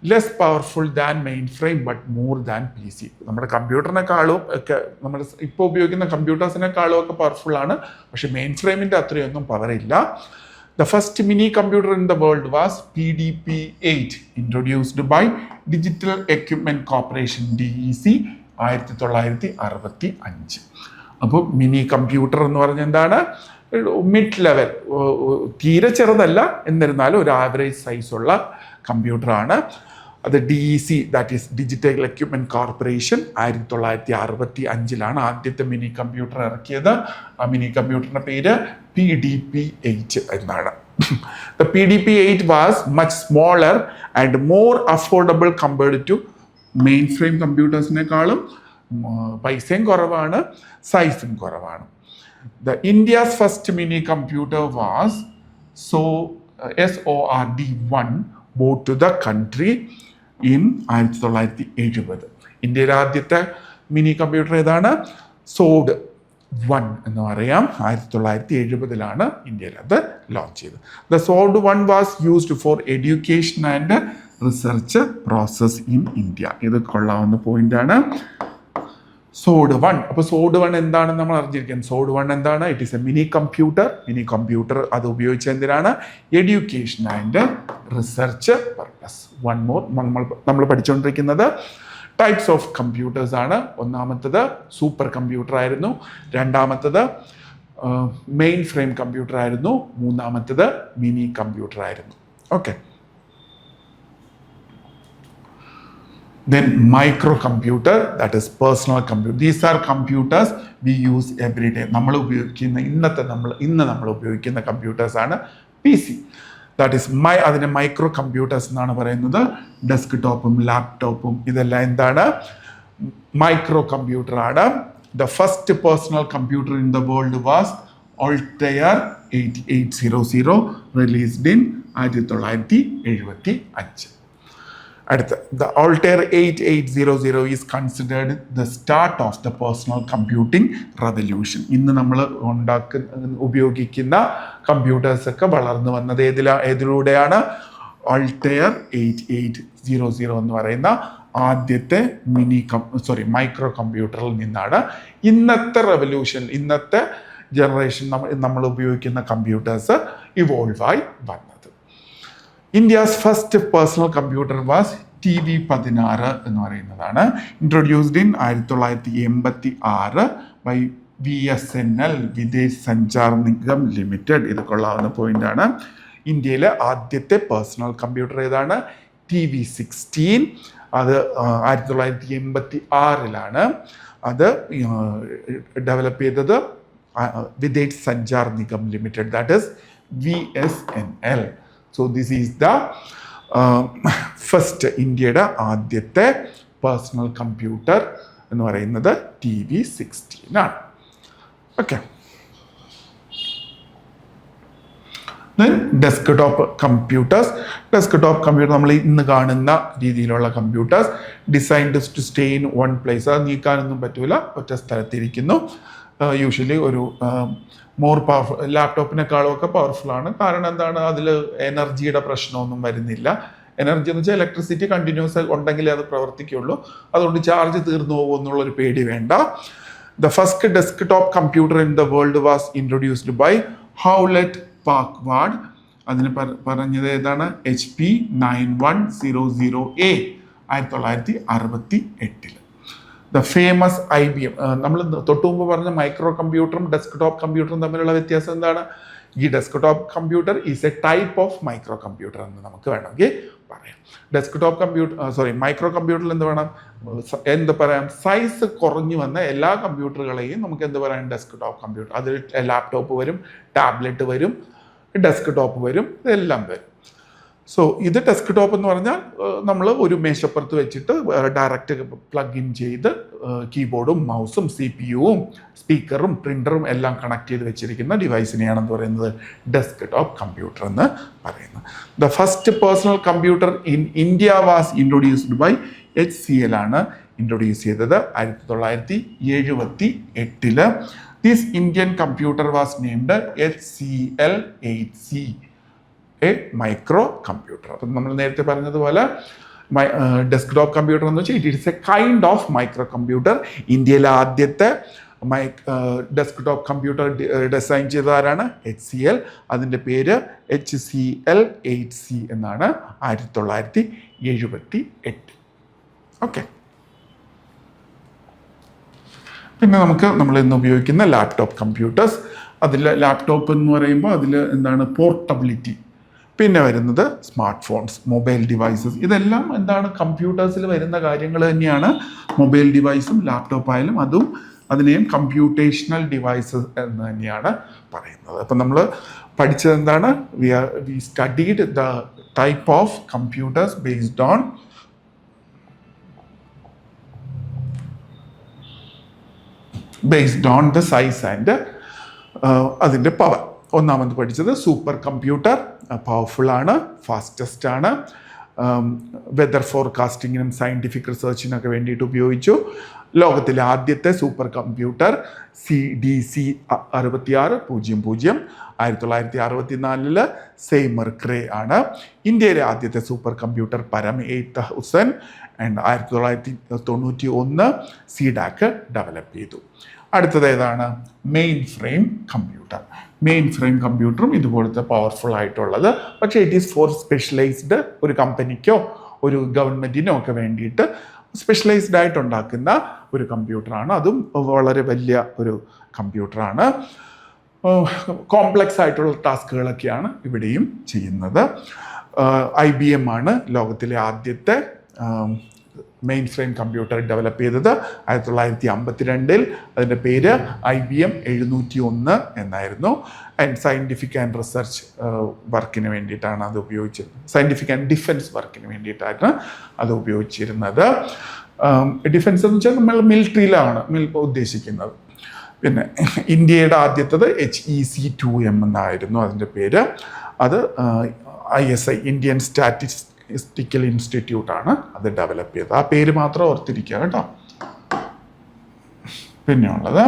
Less powerful than mainframe but more than PC. നമ്മുടെ കമ്പ്യൂട്ടറിനെക്കാളും ഒക്കെ നമ്മൾ ഇപ്പോൾ ഉപയോഗിക്കുന്ന കമ്പ്യൂട്ടേഴ്സിനെക്കാളും ഒക്കെ പവർഫുള്ളാണ്, പക്ഷെ മെയിൻ ഫ്രെയിമിൻ്റെ അത്രയൊന്നും പവറില്ല. The first mini computer in the world was PDP-8, introduced by Digital Equipment Corporation DEC 1965. അപ്പോൾ മിനി കമ്പ്യൂട്ടർ എന്ന് പറഞ്ഞാൽ എന്താണ്? മിഡ് ലെവൽ, തീരെ ചെറുതല്ല, എന്നിരുന്നാലും ഒരു ആവറേജ് സൈസുള്ള കമ്പ്യൂട്ടറാണ്. അത് DEC, that is digital equipment corporation 1965 ആദ്യത്തെ മിനി കമ്പ്യൂട്ടർ ഇറക്കിയത്. ആ മിനി കമ്പ്യൂട്ടറിൻ്റെ പേര് PDP-8 എന്നാണ്. The PDP-8 was much smaller and more affordable compared to mainframe കമ്പ്യൂട്ടേഴ്സിനേക്കാളും പൈസയും കുറവാണ്, സൈസും കുറവാണ്. The India's first mini computer was SORD-1 brought to the country in 1970. ഇന്ത്യയിലെ ആദ്യത്തെ മിനി കമ്പ്യൂട്ടർ ഏതാണ്? SORD-1 എന്ന് പറയാം. 1970 ഇന്ത്യയിൽ അത് ലോഞ്ച് ചെയ്തത്. The SORD-1 was used for education and research process in India. ഇത് കൊള്ളാവുന്ന പോയിന്റാണ്. SORD-1. അപ്പോൾ SORD-1 എന്താണെന്ന് നമ്മൾ അറിഞ്ഞിരിക്കണം. SORD-1 എന്താണ്? It is A mini computer. Mini computer അത് ഉപയോഗിച്ച എന്തിനാണ്? Education and research purpose. One more നമ്മൾ പഠിച്ചുകൊണ്ടിരിക്കുന്നത് ടൈപ്സ് ഓഫ് കമ്പ്യൂട്ടേഴ്സ് ആണ്. ഒന്നാമത്തത് സൂപ്പർ കമ്പ്യൂട്ടർ ആയിരുന്നു, രണ്ടാമത്തത് മെയിൻ ഫ്രെയിം കമ്പ്യൂട്ടർ ആയിരുന്നു, മൂന്നാമത്തത് മിനി കമ്പ്യൂട്ടർ ആയിരുന്നു. Okay. Then microcomputer, that is personal computer. These are computers we use every day. ഇന്ന് നമ്മൾ ഉപയോഗിക്കുന്ന കമ്പ്യൂട്ടേഴ്സ് ആണ് PC. ദാറ്റ് ഈസ് അതിനെ മൈക്രോ കമ്പ്യൂട്ടേഴ്സ് എന്നാണ് പറയുന്നത്. ഡെസ്ക്ടോപ്പും ലാപ്ടോപ്പും ഇതെല്ലാം എന്താണ്? മൈക്രോ കമ്പ്യൂട്ടർ ആണ്. The first personal computer in the world was Altair 8800, released in 1975. അടുത്ത the Altair 8800 is considered the start of the personal computing revolution. ഇന്ന് നമ്മൾ ഉപയോഗിക്കുന്ന കമ്പ്യൂട്ടേഴ്സ് ഒക്കെ വളർന്നു വന്നത് ഏതിലൂടെയാണ്? Altair 8800 എന്ന് പറയുന്ന ആദ്യത്തെ മൈക്രോ കമ്പ്യൂട്ടറിൽ നിന്നാണ് ഇന്നത്തെ റെവല്യൂഷൻ, ഇന്നത്തെ ജനറേഷൻ നമ്മൾ ഉപയോഗിക്കുന്ന കമ്പ്യൂട്ടേഴ്സ് ഇവോൾവ് ആയി വന്നത്. India's first personal computer was TV-16 എന്ന് പറയുന്നതാണ്. Introduced in 1986 by VSNL, Videsh Sanchar Nigam limited. ഇത് കൊള്ളാവുന്ന പോയിന്റാണ്. ഇന്ത്യയിലെ ആദ്യത്തെ പേഴ്സണൽ കമ്പ്യൂട്ടർ ഏതാണ്? TV-16. അത് 1986 അത് ഡെവലപ്പ് ചെയ്തത് Videsh Sanchar Nigam limited, that is VSNL. So this is the first ഇന്ത്യയുടെ ആദ്യത്തെ പേഴ്സണൽ കമ്പ്യൂട്ടർ എന്ന് പറയുന്നത് TV-16 ആണ്. Okay. Desktop computers. Desktop computer നമ്മൾ ഇന്ന് കാണുന്ന രീതിയിലുള്ള computers, designed to stay in one place. അത് നീക്കാനൊന്നും പറ്റൂല, ഒറ്റ സ്ഥലത്തിരിക്കുന്നു. യൂഷ്വലി ഒരു മോർ പവർഫുൾ, ലാപ്ടോപ്പിനേക്കാളും ഒക്കെ പവർഫുൾ ആണ്. കാരണം എന്താണ്? അതിൽ എനർജിയുടെ പ്രശ്നമൊന്നും വരുന്നില്ല. എനർജി എന്ന് വെച്ചാൽ ഇലക്ട്രിസിറ്റി കണ്ടിന്യൂസ് ഉണ്ടെങ്കിലേ അത് പ്രവർത്തിക്കുള്ളൂ. അതുകൊണ്ട് ചാർജ് തീർന്നു പോകുമെന്നുള്ളൊരു പേടി വേണ്ട. The first desktop computer in the world was introduced by Hewlett Packard. അതിന് പറഞ്ഞത് ഏതാണ്? HP 9100A 1968. The famous IBM. നമ്മൾ തൊട്ടു മുമ്പ് പറഞ്ഞ മൈക്രോ കമ്പ്യൂട്ടറും ഡെസ്ക്ടോപ്പ് കമ്പ്യൂട്ടറും തമ്മിലുള്ള വ്യത്യാസം എന്താണ്? ഈ desktop computer is a type of micro computer എന്ന് നമുക്ക് വേണമെങ്കിൽ പറയാം. ഡെസ്ക്ടോപ്പ് കമ്പ്യൂട്ടർ മൈക്രോ കമ്പ്യൂട്ടറിൽ എന്ത് പറയാം? സൈസ് കുറഞ്ഞു വന്ന എല്ലാ കമ്പ്യൂട്ടറുകളെയും നമുക്ക് എന്ത് പറയാം? Desktop computer. അതിൽ ലാപ്ടോപ്പ് വരും, ടാബ്ലറ്റ് വരും, ഡെസ്ക്ടോപ്പ് വരും, ഇതെല്ലാം വരും. സോ ഇത് ഡെസ്ക്ടോപ്പ് എന്ന് പറഞ്ഞാൽ നമ്മൾ ഒരു മേശപ്പുറത്ത് വെച്ചിട്ട് ഡയറക്റ്റ് പ്ലഗ് ഇൻ ചെയ്ത് കീബോർഡും മൗസും CPU-വും സ്പീക്കറും പ്രിൻ്ററും എല്ലാം കണക്ട് ചെയ്ത് വെച്ചിരിക്കുന്ന ഡിവൈസിനെയാണെന്ന് പറയുന്നത് ഡെസ്ക്ടോപ്പ് കമ്പ്യൂട്ടർ എന്ന് പറയുന്നത്. The first personal computer in India was introduced by HCL ആണ് ഇൻട്രൊഡ്യൂസ് ചെയ്തത് 1978. This Indian computer was named HCL 8C. A microcomputer. അപ്പം നമ്മൾ നേരത്തെ പറഞ്ഞതുപോലെ ഡെസ്ക്ടോപ്പ് കമ്പ്യൂട്ടർ എന്ന് വെച്ചാൽ it is a kind of microcomputer. ഇന്ത്യയിലെ ആദ്യത്തെ ഡെസ്ക്ടോപ്പ് കമ്പ്യൂട്ടർ ഡിസൈൻ ചെയ്ത ആരാണ്? HCL. അതിൻ്റെ പേര് HCL 8C എന്നാണ്, 1978. ഓക്കെ. പിന്നെ നമ്മൾ ഇന്ന് ഉപയോഗിക്കുന്ന ലാപ്ടോപ്പ് കമ്പ്യൂട്ടേഴ്സ്. അതിൽ ലാപ്ടോപ്പ് എന്ന് പറയുമ്പോൾ അതിൽ എന്താണ്? പോർട്ടബിലിറ്റി. പിന്നെ വരുന്നത് സ്മാർട്ട് ഫോൺസ്, മൊബൈൽ ഡിവൈസസ്. ഇതെല്ലാം എന്താണ്? കമ്പ്യൂട്ടേഴ്സിൽ വരുന്ന കാര്യങ്ങൾ തന്നെയാണ്. മൊബൈൽ ഡിവൈസും ലാപ്ടോപ്പ് ആയാലും അതിനെയും കമ്പ്യൂട്ടേഷണൽ ഡിവൈസസ് എന്ന് തന്നെയാണ് പറയുന്നത്. അപ്പം നമ്മൾ പഠിച്ചത് എന്താണ്? We studied the type of computers based on the size and അതിൻ്റെ പവർ. ഒന്നാമത് പഠിച്ചത് സൂപ്പർ കമ്പ്യൂട്ടർ, പവർഫുൾ ആണ്, ഫാസ്റ്റസ്റ്റ് ആണ്, വെതർ ഫോർകാസ്റ്റിങ്ങിനും സയൻറ്റിഫിക് റിസർച്ചിനൊക്കെ വേണ്ടിയിട്ട് ഉപയോഗിച്ചു. ലോകത്തിലെ ആദ്യത്തെ സൂപ്പർ കമ്പ്യൂട്ടർ CDC 6600 1964 സെയ്മർ ക്രേ ആണ്. ഇന്ത്യയിലെ ആദ്യത്തെ സൂപ്പർ കമ്പ്യൂട്ടർ പരം 8000 ആൻഡ് 1991 CDAC ഡെവലപ്പ് ചെയ്തു. അടുത്തത് ഏതാണ്? Main frame computer. Main frame കമ്പ്യൂട്ടറും ഇതുപോലത്തെ പവർഫുൾ ആയിട്ടുള്ളത്, പക്ഷേ ഇറ്റ് ഈസ് ഫോർ സ്പെഷ്യലൈസ്ഡ്, ഒരു കമ്പനിക്കോ ഒരു ഗവൺമെൻറ്റിനോ ഒക്കെ വേണ്ടിയിട്ട് സ്പെഷ്യലൈസ്ഡ് ആയിട്ട് ഉണ്ടാക്കുന്ന ഒരു കമ്പ്യൂട്ടറാണ്. അതും വളരെ വലിയ ഒരു കമ്പ്യൂട്ടറാണ്. കോംപ്ലക്സ് ആയിട്ടുള്ള ടാസ്കുകളൊക്കെയാണ് ഇവിടെയും ചെയ്യുന്നത്. IBM ആണ് ലോകത്തിലെ ആദ്യത്തെ മെയിൻ ഫ്രെയിം കമ്പ്യൂട്ടർ ഡെവലപ്പ് ചെയ്തത് 1952. അതിൻ്റെ പേര് IBM 701 എന്നായിരുന്നു. ആൻഡ് സയൻറ്റിഫിക് ആൻഡ് റിസർച്ച് വർക്കിന് വേണ്ടിയിട്ടാണ് അത് ഉപയോഗിച്ചിരുന്നത്. സയൻറ്റിഫിക് ആൻഡ് ഡിഫൻസ് വർക്കിന് വേണ്ടിയിട്ടാണ് അത് ഉപയോഗിച്ചിരുന്നത്. ഡിഫൻസ് എന്ന് വെച്ചാൽ നമ്മൾ മിലിറ്ററിയിലാണ് ഉദ്ദേശിക്കുന്നത്. പിന്നെ ഇന്ത്യയുടെ ആദ്യത്തത് HEC-2M എന്നായിരുന്നു അതിൻ്റെ പേര്. അത് ISI ഇന്ത്യൻ സ്റ്റാറ്റിസ്റ്റിക്കൽ ഇൻസ്റ്റിറ്റ്യൂട്ട് ആണ് അത് ഡെവലപ്പ് ചെയ്തത്. ആ പേര് മാത്രം ഓർത്തിരിക്കുക കേട്ടോ. പിന്നെയുള്ളത്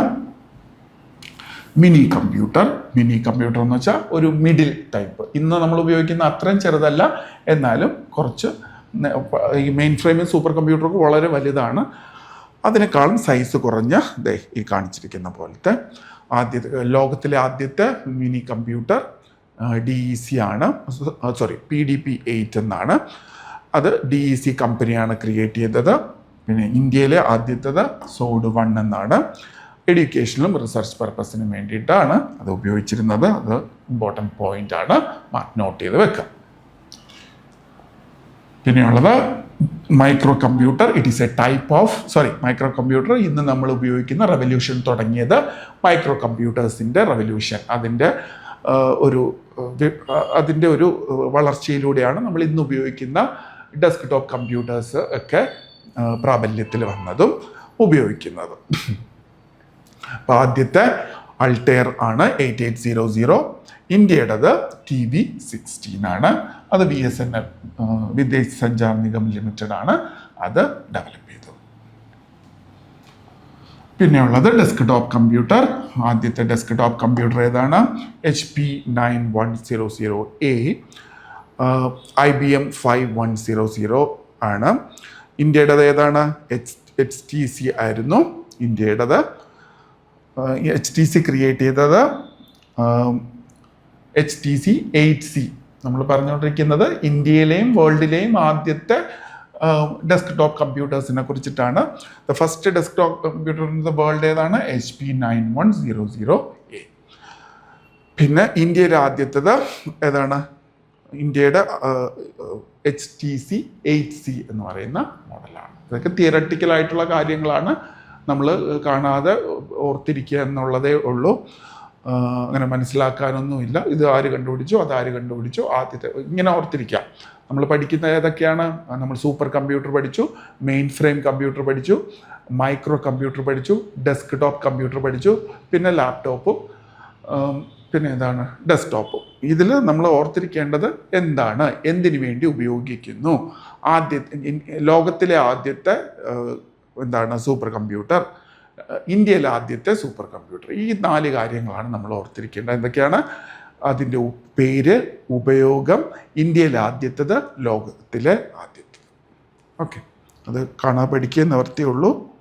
മിനി കമ്പ്യൂട്ടർ. മിനി കമ്പ്യൂട്ടർ എന്ന് വെച്ചാൽ ഒരു മിഡിൽ ടൈപ്പ്. ഇന്ന് നമ്മൾ ഉപയോഗിക്കുന്ന അത്രയും ചെറുതല്ല, എന്നാലും കുറച്ച് ഈ മെയിൻ ഫ്രെയിമിൽ സൂപ്പർ കമ്പ്യൂട്ടർക്ക് വളരെ വലുതാണ്. അതിനേക്കാളും സൈസ് കുറഞ്ഞ ഈ കാണിച്ചിരിക്കുന്ന പോലത്തെ ലോകത്തിലെ ആദ്യത്തെ മിനി കമ്പ്യൂട്ടർ DEC ആണ്. PDP-8 എന്നാണ്. അത് DEC കമ്പനിയാണ് ക്രിയേറ്റ് ചെയ്തത്. പിന്നെ ഇന്ത്യയിലെ ആദ്യത്തേത് SOD-1 എന്നാണ്. എഡ്യൂക്കേഷനിലും റിസർച്ച് പർപ്പസിനും വേണ്ടിയിട്ടാണ് അത് ഉപയോഗിച്ചിരുന്നത്. അത് ഇമ്പോർട്ടൻറ്റ് പോയിന്റ് ആണ്, നോട്ട് ചെയ്ത് വെക്കാം. പിന്നെയുള്ളത് micro computer. It is a type of micro computer ഇന്ന് നമ്മൾ ഉപയോഗിക്കുന്ന റെവല്യൂഷൻ തുടങ്ങിയത് മൈക്രോ കമ്പ്യൂട്ടേഴ്സിൻ്റെ റെവല്യൂഷൻ, അതിൻ്റെ ഒരു വളർച്ചയിലൂടെയാണ് നമ്മൾ ഇന്ന് ഉപയോഗിക്കുന്ന ഡെസ്ക്ടോപ്പ് കമ്പ്യൂട്ടേഴ്സ് ഒക്കെ പ്രാബല്യത്തിൽ വന്നതും ഉപയോഗിക്കുന്നതും. അപ്പോൾ ആദ്യത്തെ അൾട്ടെയർ ആണ് 8800. ഇന്ത്യയുടേത് TV-16 ആണ്. അത് BSNL വിദേശ് സഞ്ചാർ നിഗം ലിമിറ്റഡ് ആണ് അത് ഡെവലപ്പ് ചെയ്തത്. പിന്നെയുള്ളത് ഡെസ്ക്ടോപ്പ് കമ്പ്യൂട്ടർ. ആദ്യത്തെ ഡെസ്ക്ടോപ്പ് കമ്പ്യൂട്ടർ ഏതാണ്? HP 9100A, IBM 5100 ആണ്. ഇന്ത്യയുടേത് ഏതാണ്? HTC ആയിരുന്നു ഇന്ത്യയുടേത്. HTC ക്രിയേറ്റ് ചെയ്തത് HTC 8C. നമ്മൾ പറഞ്ഞുകൊണ്ടിരിക്കുന്നത് ഇന്ത്യയിലെയും വേൾഡിലെയും ആദ്യത്തെ ഡെസ്ക്ടോപ്പ് കമ്പ്യൂട്ടേഴ്സിനെ കുറിച്ചിട്ടാണ്. The first desktop computer in the world ഏതാണ്? HP 9100A. പിന്നെ ഇന്ത്യയിലെ ആദ്യത്തേത് ഏതാണ്? ഇന്ത്യയുടെ HTC 8C എന്ന് പറയുന്ന മോഡലാണ്. ഇതൊക്കെ തിയറട്ടിക്കൽ ആയിട്ടുള്ള കാര്യങ്ങളാണ്, നമ്മൾ കാണാതെ ഓർത്തിരിക്കുക എന്നുള്ളതേ ഉള്ളൂ. അങ്ങനെ മനസ്സിലാക്കാനൊന്നുമില്ല. ഇത് ആര് കണ്ടുപിടിച്ചു, അതാര് കണ്ടുപിടിച്ചു, ആദ്യത്തെ ഇങ്ങനെ ഓർത്തിരിക്കാം. നമ്മൾ പഠിക്കുന്ന ഏതൊക്കെയാണ്? നമ്മൾ സൂപ്പർ കമ്പ്യൂട്ടർ പഠിച്ചു, മെയിൻ ഫ്രെയിം കമ്പ്യൂട്ടർ പഠിച്ചു, മൈക്രോ കമ്പ്യൂട്ടർ പഠിച്ചു, ഡെസ്ക്ടോപ്പ് കമ്പ്യൂട്ടർ പഠിച്ചു, പിന്നെ ലാപ്ടോപ്പും, പിന്നെ എന്താണ്? ഡെസ്ക്ടോപ്പും. ഇതിൽ നമ്മൾ ഓർത്തിരിക്കേണ്ടത് എന്താണ്, എന്തിനു വേണ്ടി ഉപയോഗിക്കുന്നു, ലോകത്തിലെ ആദ്യത്തെ എന്താണ് സൂപ്പർ കമ്പ്യൂട്ടർ, ഇന്ത്യയിലെ ആദ്യത്തെ സൂപ്പർ കമ്പ്യൂട്ടർ. ഈ 4 കാര്യങ്ങളാണ് നമ്മൾ ഓർത്തിരിക്കേണ്ടത്. എന്തൊക്കെയാണ്? അതിൻ്റെ പേര്, ഉപയോഗം, ഇന്ത്യയിലെ ആദ്യത്തേത്, ലോകത്തിലെ ആദ്യത്തേത്. ഓക്കെ, അത് കാണാൻ പഠിക്കുക നിവർത്തിയുള്ളൂ.